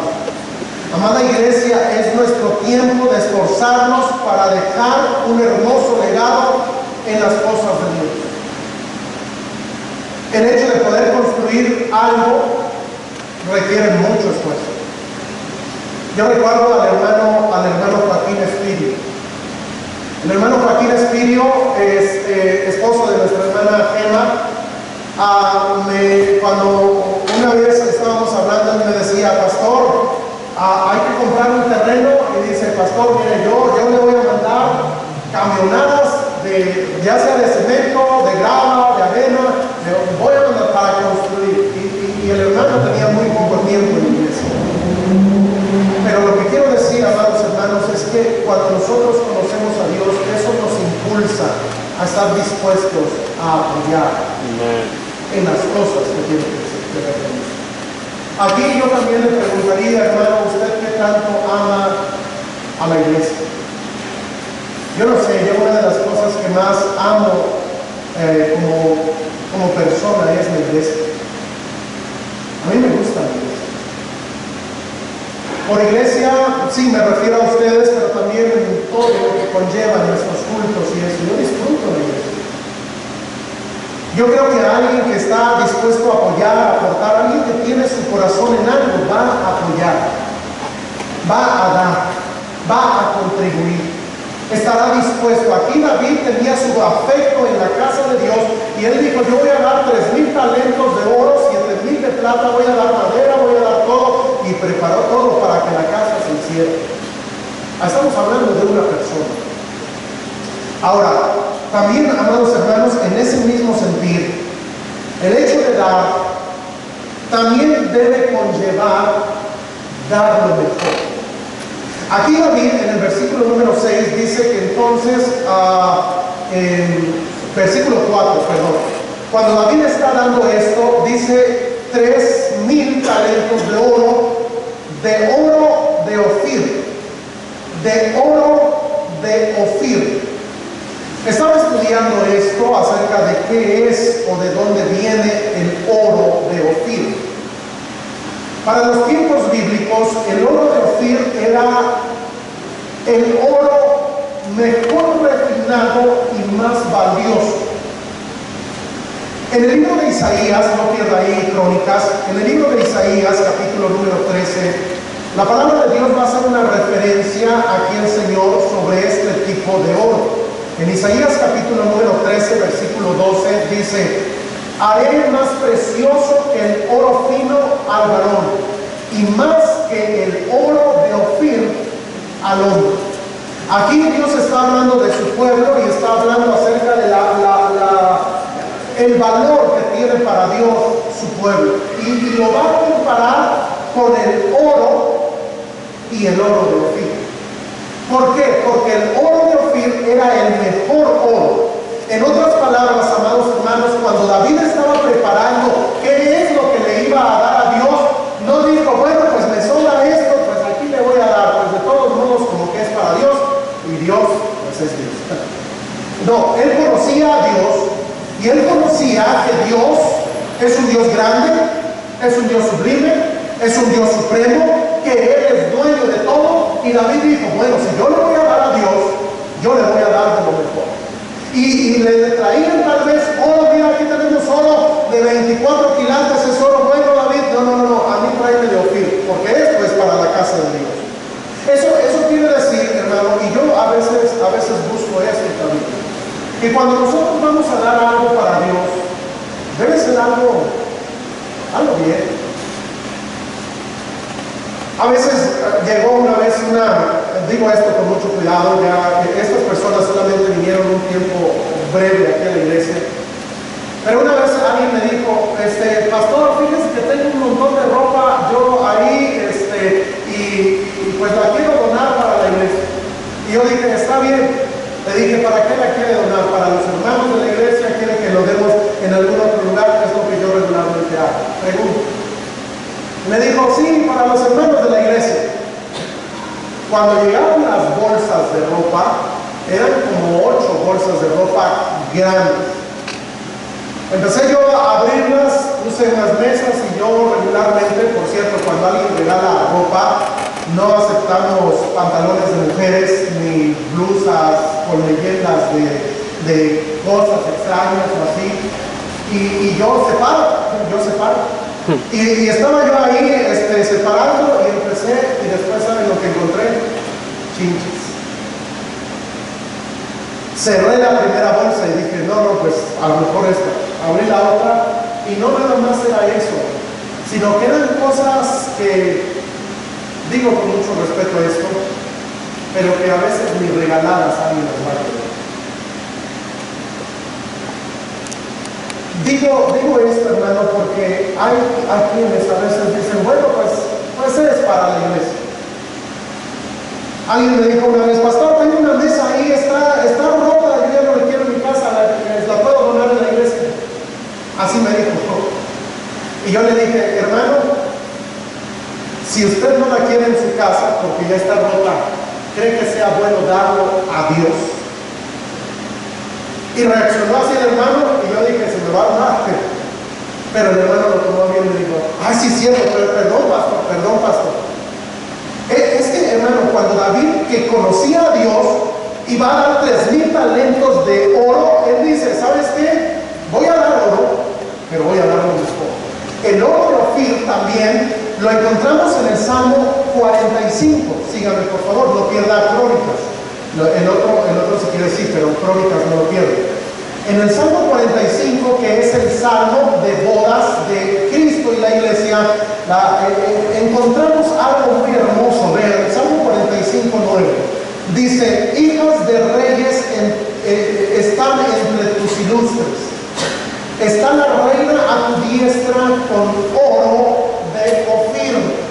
Amada iglesia, es nuestro tiempo de esforzarnos para dejar un hermoso legado en las cosas de Dios. El hecho de poder construir algo requiere mucho esfuerzo. Yo recuerdo al hermano Joaquín Espirio. El hermano Joaquín Espirio es esposo de nuestra hermana Gemma. Cuando una vez estábamos hablando, él me decía, pastor, hay que comprar un terreno, y dice, pastor, mire, yo le voy a mandar camionadas ya sea de cemento, de grava, de arena, voy a mandar para construir. Y el hermano tenía muy poco tiempo en la iglesia. Pero lo que quiero decir, amados hermanos, es que cuando nosotros conocemos a estar dispuestos a apoyar en las cosas que tiene que ver. Aquí yo también le preguntaría, hermano, ¿usted qué tanto ama a la iglesia? Yo no sé, yo una de las cosas que más amo como persona es la iglesia. A mí me gusta la iglesia. Por iglesia, sí, me refiero a ustedes, pero también en todo lo que conlleva nuestros cultos y eso. Yo disfruto la iglesia. Yo creo que alguien que está dispuesto a apoyar, a aportar, alguien que tiene su corazón en algo, va a apoyar, va a dar, va a contribuir, estará dispuesto. Aquí David tenía su afecto en la casa de Dios y él dijo: yo voy a dar 3,000 talentos de oro, 7,000 de plata, voy a dar madera, voy a dar todo, y preparó todo para que la casa se hiciera. Estamos hablando de una persona. Ahora, también, amados hermanos, en ese mismo sentir, el hecho de dar también debe conllevar dar lo mejor. Aquí David, en el versículo número 6, dice que entonces, en versículo 4, perdón, cuando David está dando esto, dice 3,000 talentos de oro de Ofir, de oro de Ofir. Estaba estudiando esto acerca de qué es o de dónde viene el oro de Ofir. Para los tiempos bíblicos, el oro de Ofir era el oro mejor refinado y más valioso. En el libro de Isaías, no pierda ahí Crónicas, en el libro de Isaías, capítulo número 13, la palabra de Dios va a hacer una referencia aquí al Señor sobre este tipo de oro. En Isaías capítulo número 13, versículo 12, dice: haré más precioso que el oro fino al varón, y más que el oro de Ofir al hombre. Aquí Dios está hablando de su pueblo y está hablando acerca de el valor que tiene para Dios su pueblo. Y lo va a comparar con el oro y el oro de Ofir. ¿Por qué? Porque el oro de Ofir era el mejor oro. En otras palabras, amados hermanos, cuando David estaba preparando qué es lo que le iba a dar a Dios, no dijo: bueno, pues me sobra esto, pues aquí le voy a dar, pues de todos modos como que es para Dios, y Dios pues es Dios. No, él conocía a Dios y él conocía que Dios es un Dios grande, es un Dios sublime, es un Dios supremo, que Él es dueño de todo. Y David dijo: bueno, si yo le voy a dar a Dios, yo le voy a dar de lo mejor. Y le traían tal vez oro. Mira, aquí tenemos oro de 24 quilates, es oro bueno, David. No, a mí tráeme de Ofir, porque esto es para la casa de Dios. Eso quiere decir, hermano, y yo a veces busco esto también, que cuando nosotros vamos a dar algo para Dios, debe ser algo bien. A veces llegó una vez digo esto con mucho cuidado, ya estas personas solamente vinieron un tiempo breve aquí a la iglesia, pero una vez alguien me dijo: pastor, fíjese que tengo un montón de ropa yo ahí, y pues la quiero donar para la iglesia. Y yo dije: está bien. Le dije: ¿para qué la quiere donar? ¿Para los hermanos de la iglesia? ¿Quiere que lo demos en algún otro lugar? Es lo que yo regularmente hago. Pregunto. Me dijo: sí, para los hermanos de la iglesia. Cuando llegaron las bolsas de ropa, eran como 8 bolsas de ropa grandes. Empecé yo a abrirlas, puse unas mesas, y yo regularmente, por cierto, cuando alguien regala ropa, no aceptamos pantalones de mujeres ni blusas con leyendas de cosas extrañas o así. Y yo separo. Y estaba yo ahí separando, y empecé, y después, ¿saben lo que encontré? Chinches. Cerré la primera bolsa y dije: no, pues a lo mejor esta. Abrí la otra, y no nada más era eso, sino que eran cosas que, digo con mucho respeto a esto, pero que a veces ni regaladas alguien las va a querer. Digo esto, hermano, porque hay quienes a veces dicen: bueno, pues es para la iglesia. Alguien me dijo una vez: pastor, tengo una mesa ahí, está rota, yo ya no le quiero en mi casa. yo le dije, hermano, si usted no la quiere en su casa porque ya está rota, ¿cree que sea bueno darlo a Dios? Y reaccionó así el hermano y yo dije, se me va a armar. Pero el hermano lo tomó bien y le dijo, ay, sí, cierto, pero perdón, pastor. Es que, hermano, cuando David, que conocía a Dios, iba a dar 3,000 talentos de oro, él dice, ¿sabes qué? Voy a dar oro, pero voy a dar lo mejor. El oro de Ofir también lo encontramos en el Salmo 45. Síganme, por favor, no pierda Crónicas. El otro si quiere sí, pero Crónicas no lo pierde. En el Salmo 45, que es el Salmo de bodas de Cristo y la iglesia, encontramos algo muy hermoso. Vean, el Salmo 45, 9. Dice, hijas de reyes están entre tus ilustres. Está la reina a tu diestra con oro de Ofir.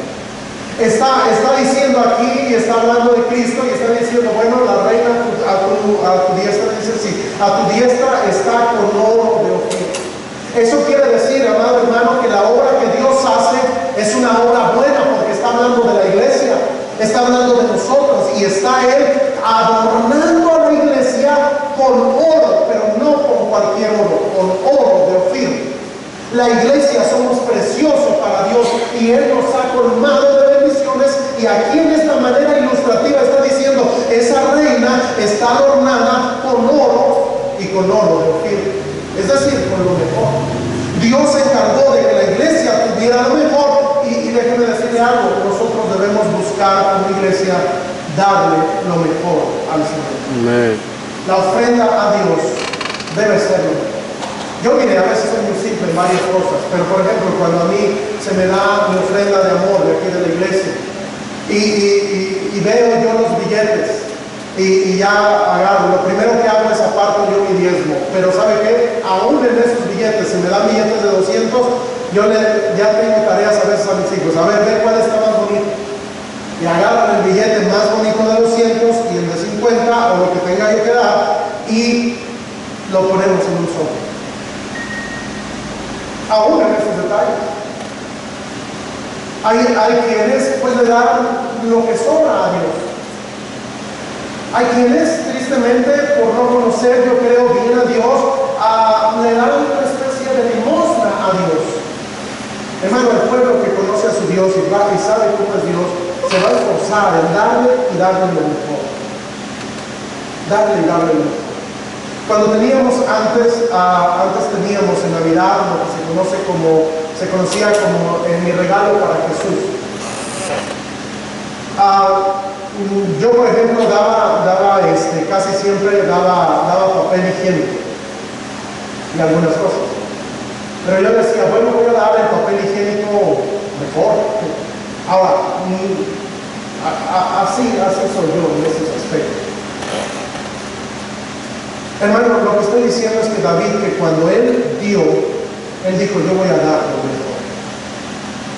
Está diciendo aquí, y está hablando de Cristo, y está diciendo, bueno, la reina a tu diestra, dice sí, a tu diestra está con oro de Ofir. Eso quiere decir, amado hermano, que la obra que Dios hace es una obra buena, porque está hablando de la iglesia, está hablando de nosotros, y está Él adornando a la iglesia con oro, pero no con cualquier oro, con oro de Ofir. La iglesia somos preciosos para Dios y Él nos ha colmado de bendiciones, y aquí en esta manera ilustrativa está diciendo, esa reina está adornada con oro y con oro de Ofir, es decir, con lo mejor. Dios se encargó de que la iglesia tuviera lo mejor, y déjeme decirle algo, nosotros debemos buscar como iglesia darle lo mejor al Señor. Amén. La ofrenda a Dios debe ser lo mejor. Yo mire, a veces soy muy simple en varias cosas, pero por ejemplo, cuando a mí se me da mi ofrenda de amor de aquí de la iglesia, y veo yo los billetes, y ya agarro, lo primero que hago es aparto yo mi diezmo, pero ¿sabe qué? Aún en esos billetes, si me dan billetes de 200, yo ya tengo tareas a veces a mis hijos, a ver cuál está más bonito, y agarran el billete más bonito de 200 y el de 50 o lo que tenga yo que dar, y lo ponemos en un sobre. Aún en esos detalles. Hay quienes pues le dan lo que sobra a Dios. Hay quienes tristemente por no conocer, yo creo, bien a Dios, le dan una especie de limosna a Dios. Hermano, el pueblo que conoce a su Dios y sabe cómo es Dios, se va a esforzar en darle y darle lo mejor. Darle y darle lo mejor. Cuando teníamos antes teníamos en Navidad lo que se conocía como mi regalo para Jesús. Yo, por ejemplo, casi siempre daba papel higiénico y algunas cosas. Pero yo decía, bueno, voy a dar el papel higiénico mejor. Ahora, así soy yo en esos aspectos. Hermano, lo que estoy diciendo es que David, que cuando él dijo, yo voy a dar lo mejor.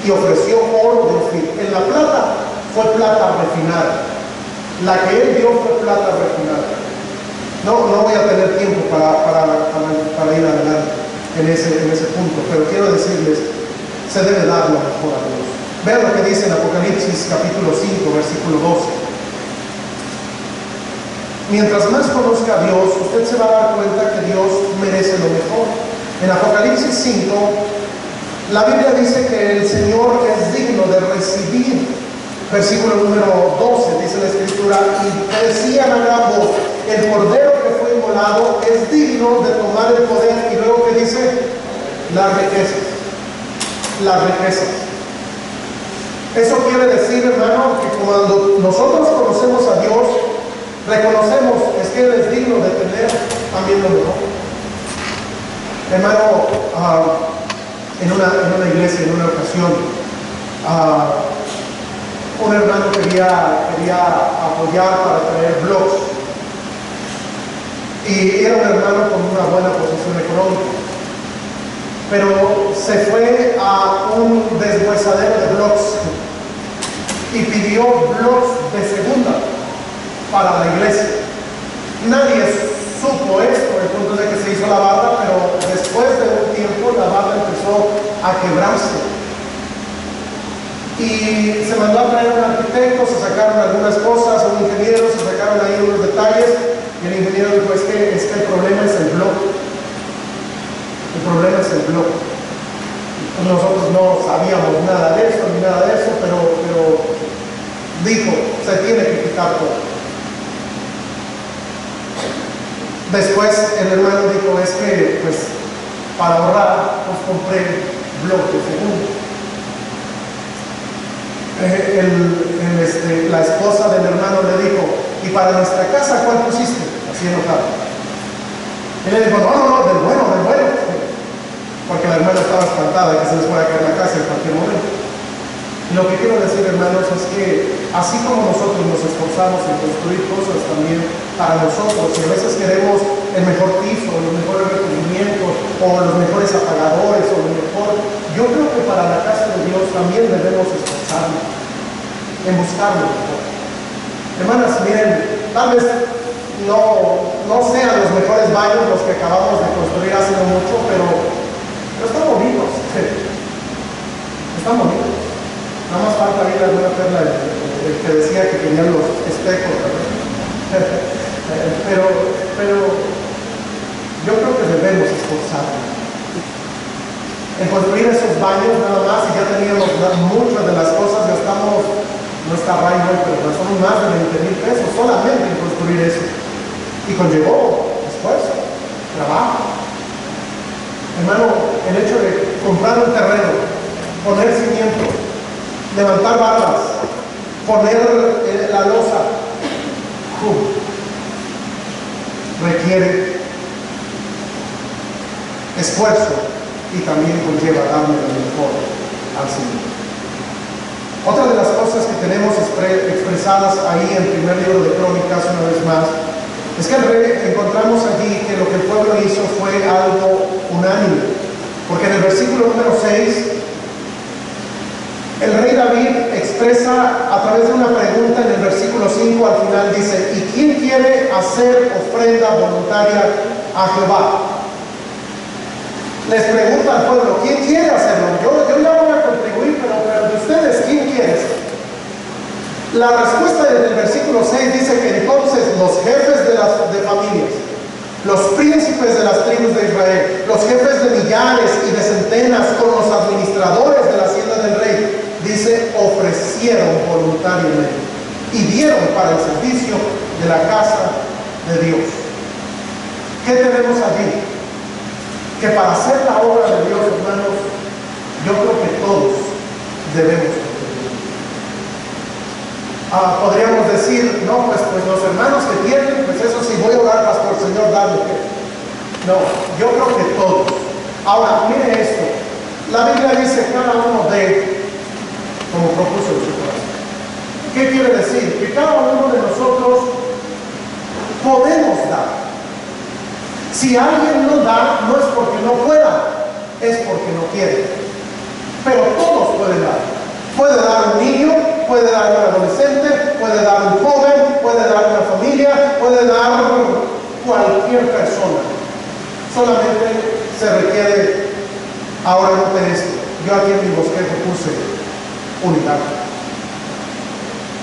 Y ofreció oro de Ofir. En la plata fue plata refinada. La que él dio fue plata refinada. No voy a tener tiempo para ir adelante en ese punto, pero quiero decirles, se debe dar lo mejor a Dios. Vean lo que dice en Apocalipsis capítulo 5, versículo 12. Mientras más conozca a Dios, usted se va a dar cuenta que Dios merece lo mejor. En Apocalipsis 5, la Biblia dice que el Señor es digno de recibir. Versículo número 12, dice la Escritura, y decían a gran voz, el Cordero que fue inmolado es digno de tomar el poder. Y luego que dice, las riquezas. Las riquezas. Eso quiere decir, hermano, que cuando nosotros conocemos a Dios, reconocemos es que Él es digno de tener también lo mejor. Hermano, en una iglesia, en una ocasión, un hermano quería apoyar para traer blogs, y era un hermano con una buena posición económica, pero se fue a un deshuesadero de blogs y pidió blogs de segunda para la iglesia. Nadie supo esto, el punto de que se hizo la barra, pero después de un tiempo la barra empezó a quebrarse. y se mandó a traer un arquitecto, se sacaron algunas cosas, un ingeniero, se sacaron ahí unos detalles, y el ingeniero dijo, es que el problema es el bloque. El problema es el bloque. Nosotros no sabíamos nada de eso, ni nada de eso, pero dijo, se tiene que quitar todo. Después el hermano dijo, es que pues para ahorrar, pues compré bloques segundos. La esposa del hermano le dijo, ¿y para nuestra casa cuál pusiste? Así enojado. Y le dijo, no, del bueno. Porque la hermana estaba espantada de que se les fuera a caer la casa en cualquier momento. Y lo que quiero decir, hermanos, es que así como nosotros nos esforzamos en construir cosas también para nosotros, y a veces queremos el mejor piso, los mejores recubrimientos, o los mejores apagadores, o lo mejor, yo creo que para la casa de Dios también debemos esforzarnos en buscar lo mejor. Hermanas, miren, tal vez no sean los mejores baños los que acabamos de construir hace no mucho, pero están bonitos. Están bonitos. Nada más falta ahí la buena perla el que decía que tenían los espejos, pero yo creo que debemos esforzarnos en construir esos baños nada más, y ya teníamos muchas de las cosas, gastamos, no está Ray, pero gastamos más de 20,000 pesos solamente en construir eso, y conllevó esfuerzo, trabajo. Hermano, el hecho de comprar un terreno, poner cimiento, levantar barras, poner la losa, requiere esfuerzo y también conlleva darle lo mejor al Señor. Otra de las cosas que tenemos expresadas ahí en el primer libro de Crónicas, una vez más, es que encontramos allí que lo que el pueblo hizo fue algo unánime, porque en el versículo número 6 el rey David expresa a través de una pregunta en el versículo 5 al final, dice, ¿y quién quiere hacer ofrenda voluntaria a Jehová? Les pregunta al pueblo, ¿quién quiere hacerlo? Yo ya voy a contribuir, pero de ustedes, ¿quién quiere hacerlo? La respuesta del versículo 6 dice que entonces los jefes de familias, los príncipes de las tribus de Israel, los jefes de millares y de centenas, con los administradores de la hacienda del rey, dice, ofrecieron voluntariamente y dieron para el servicio de la casa de Dios. ¿Qué tenemos allí? Que para hacer la obra de Dios, hermanos, yo creo que todos debemos contribuir. Podríamos decir, no, pues los hermanos que tienen, pues eso sí, voy a orar, pastor, Señor, dale. No, yo creo que todos. Ahora, mire esto, la Biblia dice, cada uno de, como propuso su corazón. ¿Qué quiere decir? Que cada uno de nosotros podemos dar. Si alguien no da, no es porque no pueda, es porque no quiere. Pero todos pueden dar. Puede dar un niño, puede dar un adolescente, puede dar un joven, puede dar una familia, puede dar cualquier persona. Solamente se requiere, ahora noten esto, yo aquí en mi bosquejo puse unidad.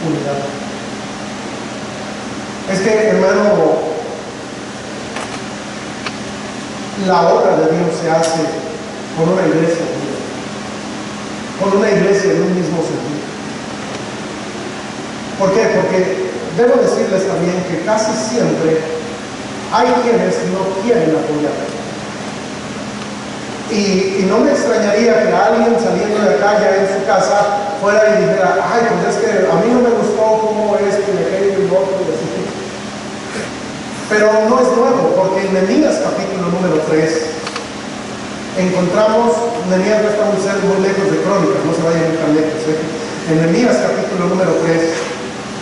Unidad. Es que, hermano, la obra de Dios se hace con una iglesia unida, con una iglesia en un mismo sentido. ¿Por qué? Porque debo decirles también que casi siempre hay quienes no quieren apoyar. Y no me extrañaría que alguien saliendo de acá ya en su casa fuera y dijera, ay, pues es que a mí no me gustó cómo es que me quedé y otro y así. Pero no es nuevo, porque en Nehemías capítulo número 3 encontramos, Nehemías no está muy lejos de Crónicas, no se vayan tan lejos, en Nehemías capítulo número 3,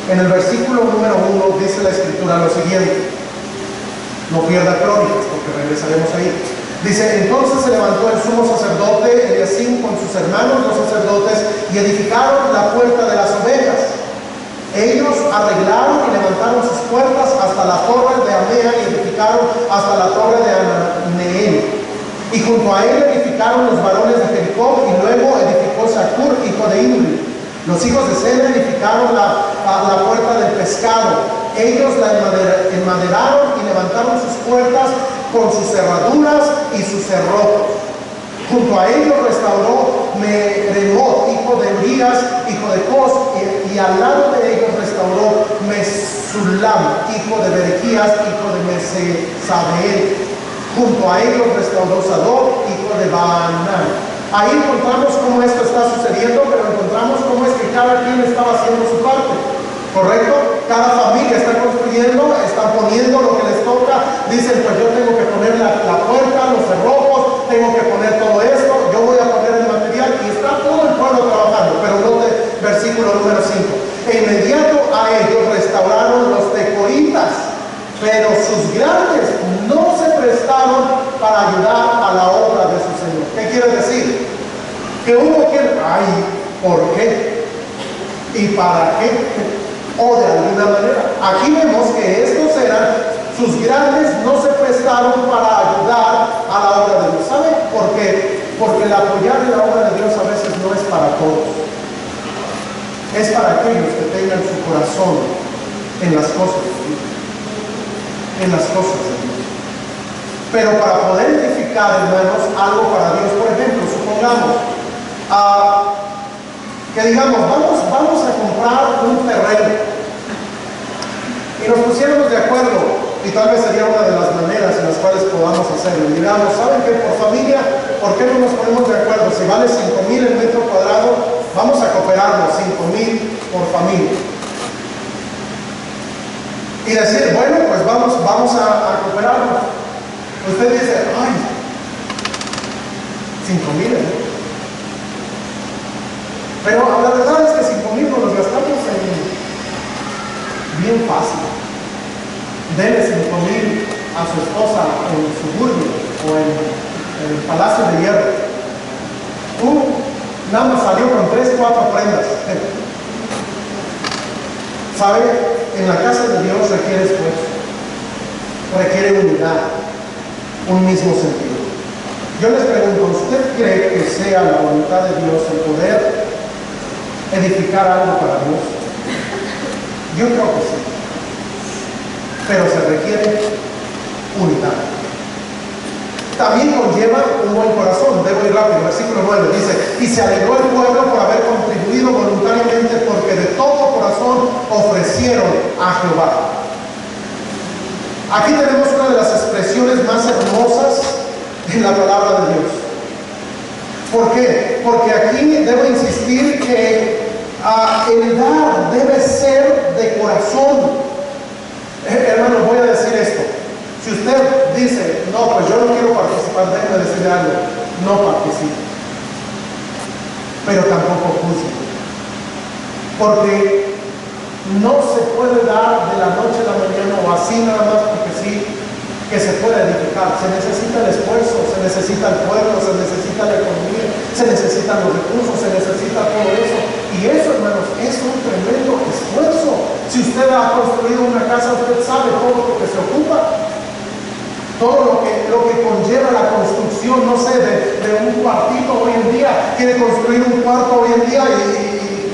en el versículo número 1 dice la escritura lo siguiente, no pierda Crónicas porque regresaremos ahí. Dice, entonces se levantó el sumo sacerdote Eliasib con sus hermanos los sacerdotes y edificaron la puerta de las ovejas. Ellos arreglaron y levantaron sus puertas hasta la torre de Amea y edificaron hasta la torre de Ananeel. Y junto a él edificaron los varones de Jericó, y luego edificó Sacur, hijo de Imri. Los hijos de Sela edificaron la puerta del pescado. Ellos la enmaderaron y levantaron sus puertas con sus cerraduras y sus cerrojos. Junto a ellos restauró Meremot, hijo de Urías, hijo de Cos, y al lado de ellos restauró Mesulam, hijo de Berequías, hijo de Mesezabeel. Junto a ellos restauró Sadoc, hijo de Baanán. Ahí encontramos cómo esto está sucediendo, pero encontramos cómo es que cada quien estaba haciendo su parte. ¿Correcto? Cada familia está construyendo, está poniendo lo que les toca. Dicen, pues yo tengo que poner la puerta, los cerrojos, tengo que poner todo esto, yo voy a poner el material, y está todo el pueblo trabajando. Pero note versículo número 5. E inmediato a ellos restauraron los tecoitas, pero sus grandes no se prestaron para ayudar a la obra de su Señor. ¿Qué quiere decir? Que hubo quien, ¿por qué? ¿Y para qué? O de alguna manera, aquí vemos que estos sus grandes no se prestaron para ayudar a la obra de Dios. ¿Saben por qué? Porque el apoyar en la obra de Dios a veces no es para todos. Es para aquellos que tengan su corazón en las cosas de Dios. En las cosas de Dios. Pero para poder edificar, hermanos, algo para Dios, por ejemplo, supongamos que digamos, vamos a comprar un terreno y nos pusiéramos de acuerdo, y tal vez sería una de las maneras en las cuales podamos hacerlo. Y digamos, ¿saben qué? Por familia, ¿por qué no nos ponemos de acuerdo? Si vale 5,000 el metro cuadrado, vamos a cooperarnos 5,000 por familia. Y decir, bueno, pues vamos a cooperarnos. Usted dice, 5,000, ¿no? Pero la verdad es que 5,000 nos los gastamos bien fácil. Dele 5,000 a su esposa en el suburbio o en el Palacio de Hierro. Nada más salió con 3, 4 prendas. ¿Sabe? En la casa de Dios requiere esfuerzo, requiere unidad, un mismo sentido. Yo les pregunto, ¿usted cree que sea la voluntad de Dios el poder edificar algo para Dios? Yo creo que sí, pero se requiere unidad. También conlleva un buen corazón. Debo ir rápido. Versículo 9 dice, y se alegró el pueblo por haber contribuido voluntariamente, porque de todo corazón ofrecieron a Jehová. Aquí tenemos una de las expresiones más hermosas en la palabra de Dios. ¿Por qué? Porque aquí debo insistir que el dar debe ser de corazón. Hermano, voy a decir esto. Si usted dice, no, pues yo no quiero participar, déjeme decirle algo, no participe. Pero tampoco juzgue. Porque no se puede dar de la noche a la mañana o así nada más porque sí, que se pueda edificar. Se necesita el esfuerzo, se necesita el pueblo, se necesita la economía, se necesitan los recursos, se necesita todo eso. Y eso, hermanos, es un tremendo esfuerzo. Si usted ha construido una casa, usted sabe todo lo que se ocupa, todo lo que conlleva la construcción, no sé, de un cuartito hoy en día. Quiere construir un cuarto hoy en día y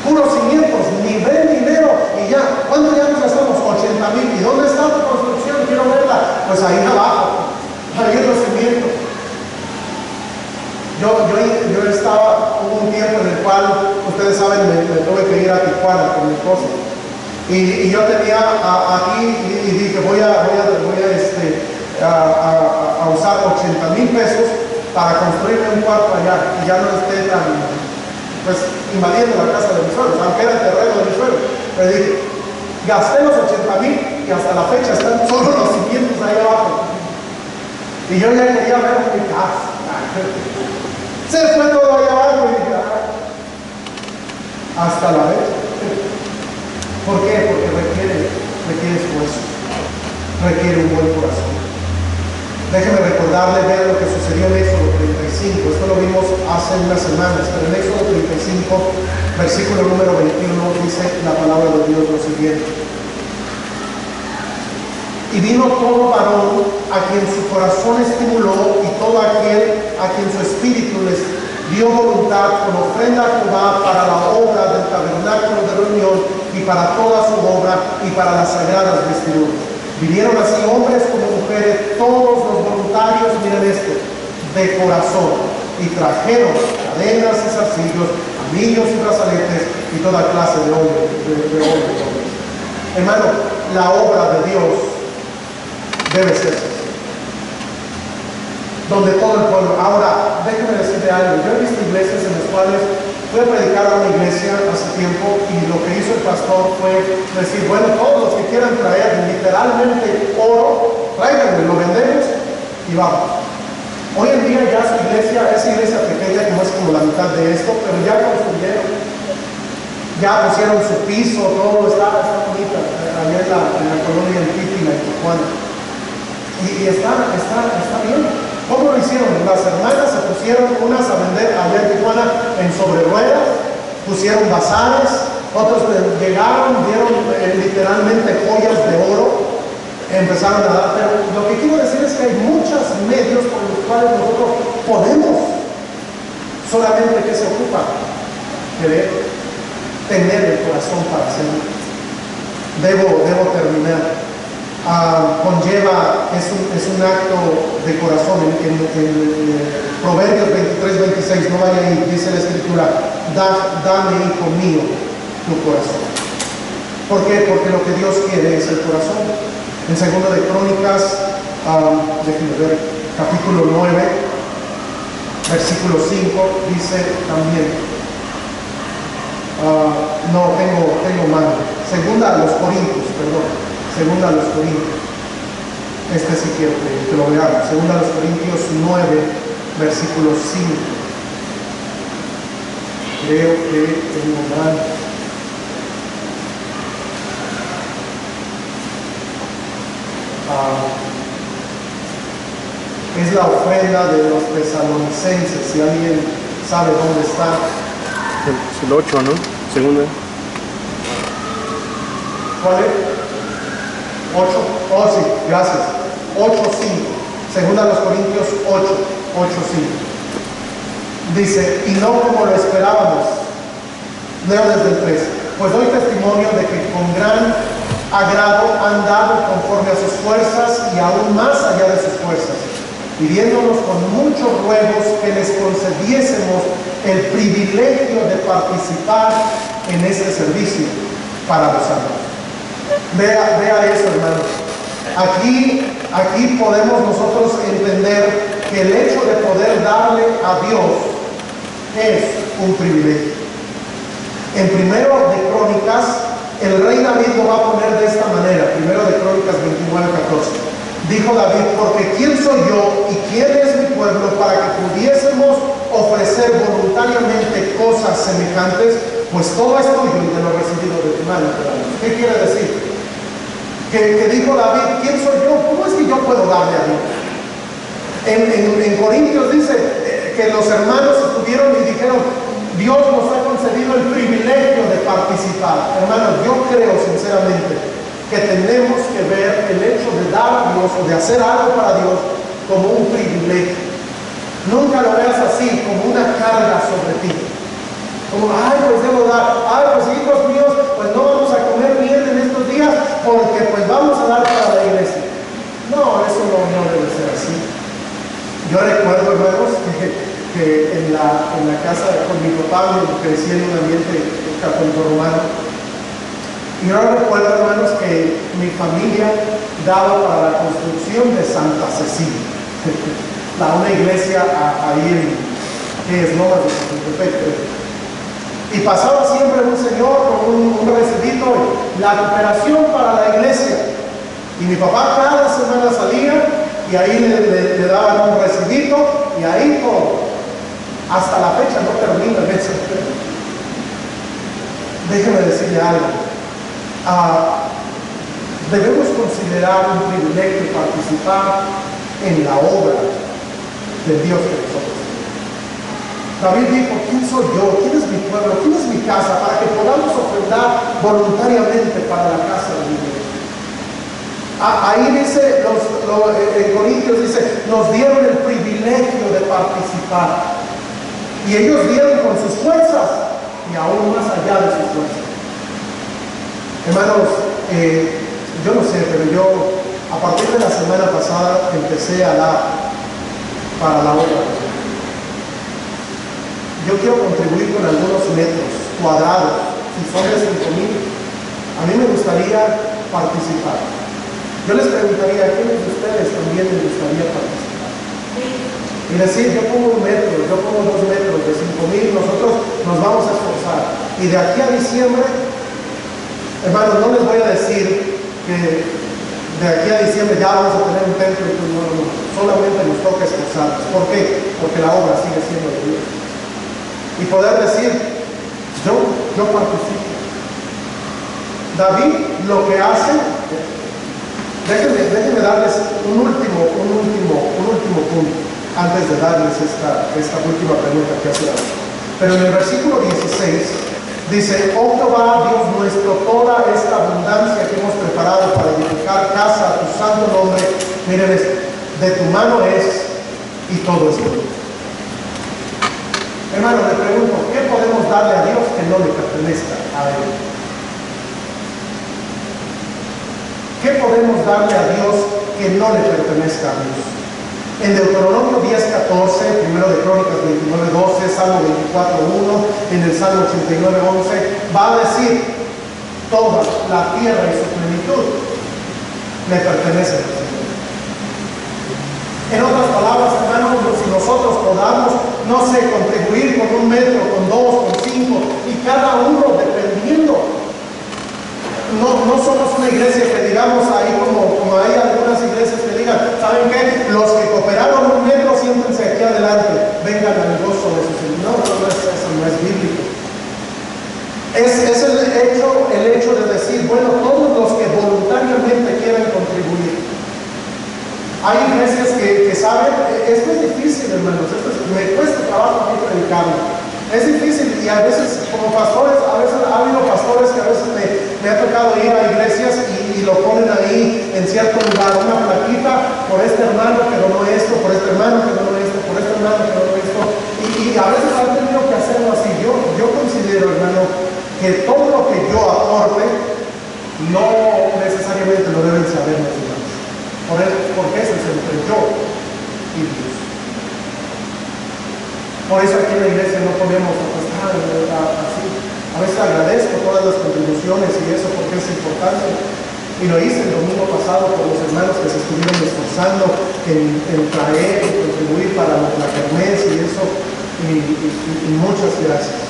puros cimientos, nivel dinero, y ya, ¿cuánto ya nos gastamos? 80,000. ¿Y dónde está tu construcción? Quiero verla. Pues ahí abajo, ahí en los cimientos. Yo estaba, hubo un tiempo en el cual, ustedes saben, me tuve que ir a Tijuana con mi esposa. Y yo tenía aquí, y dije, voy a usar 80,000 pesos para construirme un cuarto allá, y ya no esté tan, pues, invadiendo la casa de mis suegros, aunque era el terreno de mis suegros. Pero dije, gasté los 80,000 y hasta la fecha están solo los cimientos ahí abajo. Y yo ya quería ver mi casa. Se fue todo ahí abajo y dije, hasta la vez. ¿Por qué? Porque requiere esfuerzo, requiere un buen corazón. Déjeme recordarle, vean lo que sucedió en Éxodo 35. Esto lo vimos hace unas semanas, pero en Éxodo 35, versículo número 21, dice la palabra de Dios lo siguiente. Y vino todo varón a quien su corazón estimuló, y todo aquel a quien su espíritu les dio voluntad con ofrenda a Jehová para la obra del tabernáculo de reunión y para toda su obra y para las sagradas vestiduras. Vinieron así hombres como mujeres, todos los voluntarios, miren esto, de corazón, y trajeron cadenas y zarcillos, anillos y brazaletes y toda clase de hombres. Hermano, la obra de Dios debe ser así, donde todo el pueblo. Ahora, déjeme decirle algo. Yo he visto iglesias en las cuales fui a predicar a una iglesia hace tiempo y lo que hizo el pastor fue decir, bueno, todos los que quieran traer literalmente oro, tráiganlo, lo vendemos y vamos. Hoy en día ya su iglesia, esa iglesia pequeña como es como la mitad de esto, pero ya construyeron, ya pusieron su piso, todo está bonita, allá en la colonia en Pípila, en Tijuana. Y está bien. ¿Cómo lo hicieron? Las hermanas se pusieron unas a vender allá en Tijuana en sobre ruedas, pusieron bazares, otros llegaron, dieron literalmente joyas de oro, empezaron a dar. Pero lo que quiero decir es que hay muchos medios por los cuales nosotros podemos, solamente que se ocupa de tener el corazón para hacerlo. Debo terminar. Conlleva, es un acto de corazón. En Proverbios 23-26, no vaya ahí, dice la escritura, dame, hijo mío, tu corazón. ¿Por qué? Porque lo que Dios quiere es el corazón. En 2 de Crónicas, déjenme ver, capítulo 9, versículo 5, dice también, no, tengo mal, segunda a los Corintios, perdón. Segunda a los Corintios, este sí quiero que lo veamos. Segunda a los Corintios 9, versículo 5. Creo que tengo mal. Es la ofrenda de los tesalonicenses. Si alguien sabe dónde está. Es el 8, ¿no? Segunda. ¿Cuál es? 8, oh sí, gracias. 8:5. Segunda a los Corintios 8:5. Dice, y no como lo esperábamos. Leo desde el 3. Pues doy testimonio de que con gran agrado han dado conforme a sus fuerzas y aún más allá de sus fuerzas, pidiéndonos con muchos ruegos que les concediésemos el privilegio de participar en este servicio para los santos. Vea eso, hermanos. Aquí podemos nosotros entender que el hecho de poder darle a Dios es un privilegio. En Primero de Crónicas, el rey David lo va a poner de esta manera. Primero de Crónicas 29:14. Dijo David, porque ¿quién soy yo y quién es mi pueblo para que pudiésemos ofrecer voluntariamente cosas semejantes? Pues todo es tuyo y de lo recibido de tu mano. ¿Qué quiere decir? Que dijo David, ¿quién soy yo? ¿Cómo es que yo puedo darle a Dios? En Corintios dice que los hermanos estuvieron y dijeron, Dios nos ha concedido el privilegio de participar. Hermanos, yo creo sinceramente que tenemos que ver el hecho de dar a Dios o de hacer algo para Dios como un privilegio. Nunca lo veas así, como una carga sobre ti. Como, pues debo dar, pues hijos míos, pues no vamos a comer bien en estos días porque pues vamos a dar para la iglesia. No, eso no debe ser así. Yo recuerdo, hermanos, que en la casa con mi papá me crecí en un ambiente católico romano. Y yo recuerdo, hermanos, que mi familia daba para la construcción de Santa Cecilia, una iglesia ahí que es Lomas de Chapultepec. Y pasaba siempre un señor con un recibito, la cooperación para la iglesia. Y mi papá cada semana salía y ahí le daban un recibito y ahí todo. Hasta la fecha no termina eso. Déjeme decirle algo. Debemos considerar un privilegio participar en la obra de Dios que nosotros tenemos. David dijo, ¿quién soy yo? ¿Quién es mi pueblo? ¿Quién es mi casa? Para que podamos ofrendar voluntariamente para la casa de Dios. Ahí dice, en Corintios dice, nos dieron el privilegio de participar. Y ellos dieron con sus fuerzas y aún más allá de sus fuerzas. Hermanos, yo no sé, pero yo a partir de la semana pasada empecé a dar para la obra. Yo quiero contribuir con algunos metros cuadrados, si son de 5,000, a mí me gustaría participar. Yo les preguntaría a quiénes de ustedes también les gustaría participar. Y decir, yo pongo 1 metro, yo pongo 2 metros de 5,000, nosotros nos vamos a esforzar. Y de aquí a diciembre, hermanos, no les voy a decir que de aquí a diciembre ya vamos a tener un templo y todo, no. Solamente nos toca esforzarnos. ¿Por qué? Porque la obra sigue siendo de Dios. Y poder decir, yo participo. David lo que hace, déjenme darles un último punto antes de darles esta última pregunta que hace David. Pero en el versículo 16 dice: oh Jehová, Dios nuestro, toda esta abundancia que hemos preparado para edificar casa a tu santo nombre, miren, de tu mano es, y todo es tuyo. Hermano, le pregunto, ¿qué podemos darle a Dios que no le pertenezca a Él? ¿Qué podemos darle a Dios que no le pertenezca a Dios? En Deuteronomio 10:14, primero de Crónicas 29:12, Salmo 24:1, en el Salmo 89:11, va a decir: toda la tierra y su plenitud le pertenece al Señor. En otras palabras, hermanos, si nosotros podamos, no sé, contribuir con 1 metro, con 2, con 5, y cada uno dependiendo. No somos una iglesia que digamos ahí como hay algunas iglesias que digan, ¿saben qué? Los que cooperaron 1 metro, siéntense aquí adelante, vengan al gozo de su Señor. No es eso, no es bíblico. Es el hecho de decir, bueno, todos los que voluntariamente quieren contribuir. Hay iglesias que saben, esto es difícil, hermanos, me cuesta trabajo a mí predicarlo. Es difícil, y a veces como pastores, ha habido pastores que a veces me ha tocado ir a iglesias y lo ponen ahí en cierto lugar, una plaquita por este hermano que donó esto, por este hermano que donó esto, por este hermano que donó esto, y a veces han tenido que hacerlo así. Yo considero, hermano, que todo lo que yo aporte no necesariamente lo deben saber los demás, porque eso es entre yo y Dios. Por eso aquí en la iglesia no podemos apostar así. A veces agradezco todas las contribuciones y eso porque es importante. Y lo hice el domingo pasado con los hermanos que se estuvieron esforzando en traer y contribuir para la kermés y eso. Y muchas gracias.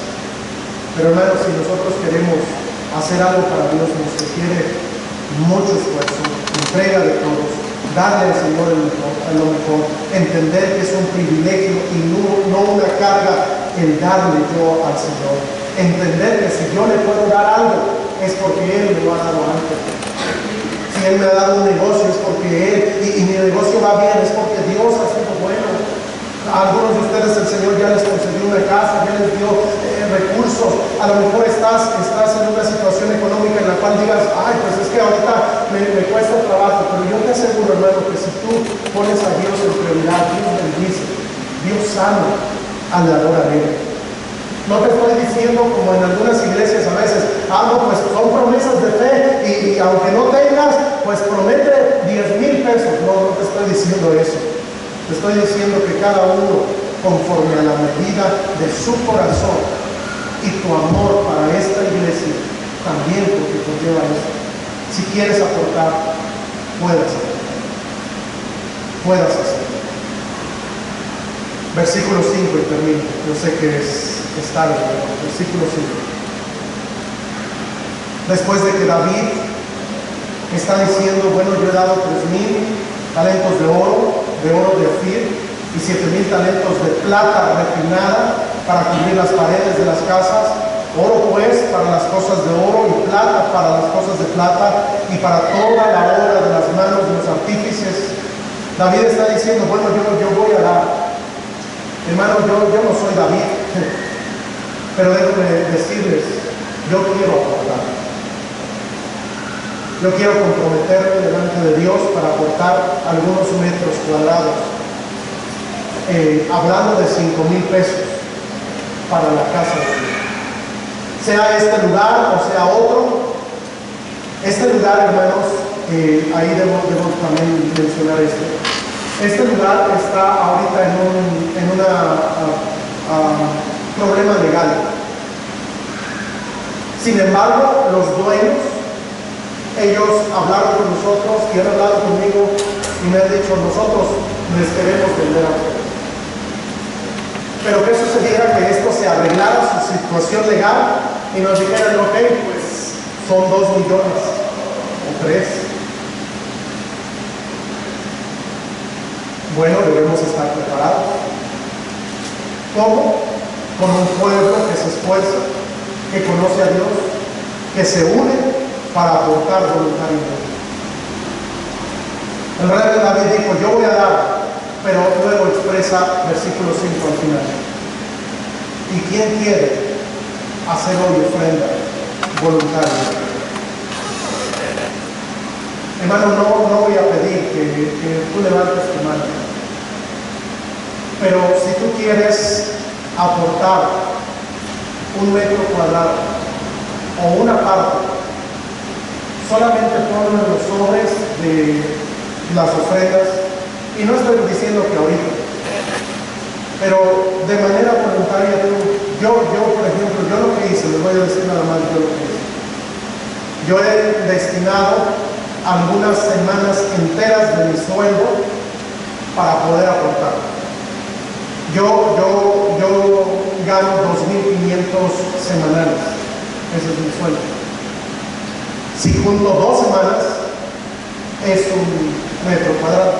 Pero hermanos, si nosotros queremos hacer algo para Dios, nos requiere mucho esfuerzo, entrega de todos, darle al Señor lo mejor, entender que es un privilegio y no una carga el darle yo al Señor, entender que si yo le puedo dar algo es porque Él me lo ha dado antes. Si Él me ha dado un negocio es porque Él, y mi negocio va bien, es porque Dios ha sido bueno. A algunos de ustedes el Señor ya les concedió una casa, ya les dio recursos. A lo mejor estás en una situación económica en la cual digas, ay, pues es que ahorita me cuesta trabajo, pero yo te aseguro, hermano, que si tú pones a Dios en prioridad, Dios bendice, Dios sana al dador alegre. No te estoy diciendo como en algunas iglesias a veces, no, pues son promesas de fe y aunque no tengas, pues promete 10,000 pesos. No te estoy diciendo eso. Te estoy diciendo que cada uno, conforme a la medida de su corazón y tu amor para esta iglesia, también porque conlleva eso. Si quieres aportar, puedas hacerlo. Versículo 5 y termino. Yo sé que es tarde, pero versículo 5. Después de que David está diciendo, bueno, yo he dado 3,000 talentos de oro de Ofir y 7,000 talentos de plata refinada para cubrir las paredes de las casas, oro pues para las cosas de oro y plata para las cosas de plata y para toda la obra de las manos de los artífices. David está diciendo, bueno, yo voy a dar. Hermano, yo no soy David, pero déjenme decirles, yo quiero aportar. Yo quiero comprometerme delante de Dios para aportar algunos metros cuadrados. Hablando de 5,000 pesos. para la casa de Dios. Sea este lugar o sea otro, este lugar, hermanos, ahí debo también mencionar esto. Este lugar está ahorita en un problema legal. Sin embargo, los dueños, ellos hablaron con nosotros y han hablado conmigo y me han dicho, nosotros les queremos vender a ustedes. Pero ¿qué sucediera que esto se arreglara su situación legal y nos dijeran, ok, pues son 2 millones o 3? Bueno, debemos estar preparados. ¿Cómo? Con un pueblo que se esfuerza, que conoce a Dios, que se une para aportar voluntariamente. El rey David dijo, yo voy a dar, pero luego expresa versículo 5 al final. ¿Y quién quiere hacer hoy ofrenda voluntaria? Hermano, no voy a pedir que tú levantes tu mano, pero si tú quieres aportar 1 metro cuadrado o una parte, solamente ponlo en los sobres de las ofrendas, y no estoy diciendo que ahorita, pero de manera voluntaria. Yo por ejemplo, yo lo que hice, les voy a decir nada más yo lo que hice. Yo he destinado algunas semanas enteras de mi sueldo para poder aportar. Yo gano 2.500 semanales, ese es mi sueldo. Si junto 2 semanas, es 1 metro cuadrado.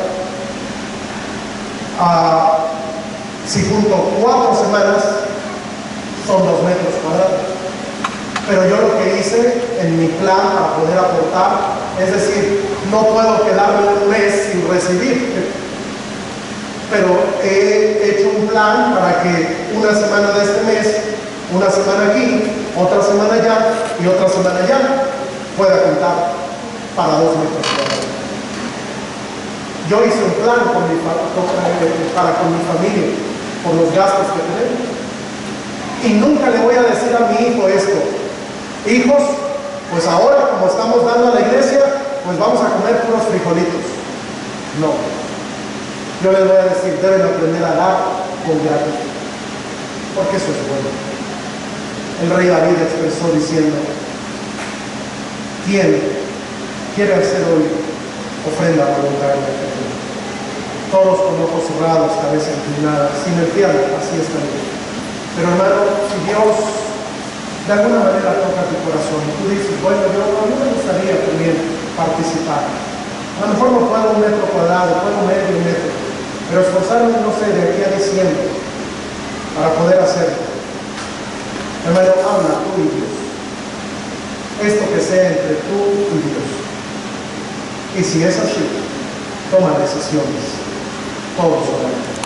Si junto 4 semanas, son 2 metros cuadrados. Pero yo lo que hice en mi plan para poder aportar, es decir, no puedo quedarme 1 mes sin recibir, pero he hecho un plan para que 1 semana de este mes, 1 semana aquí, otra semana allá y otra semana allá, pueda contar para 2 metros cuadrados. Yo hice un plan con mi familia, por los gastos que tenemos. Y nunca le voy a decir a mi hijo esto: hijos, pues ahora como estamos dando a la iglesia, pues vamos a comer puros frijolitos. No. Yo les voy a decir, deben aprender a dar con gratitud, porque eso es bueno. El rey David expresó diciendo, ¿quién quiere hacer hoy ofrenda voluntaria? Todos con ojos cerrados, cabeza inclinada, sin el diablo, así está bien. Pero hermano, si Dios de alguna manera toca tu corazón y tú dices, bueno, a mí me gustaría también participar. A lo mejor no puedo 1 metro cuadrado, puedo medio metro, pero esforzarme, no sé, de aquí a diciembre para poder hacerlo. Hermano, habla tú y Dios. Esto que sea entre tú y Dios. Y si es así, toma decisiones. Todos oramos.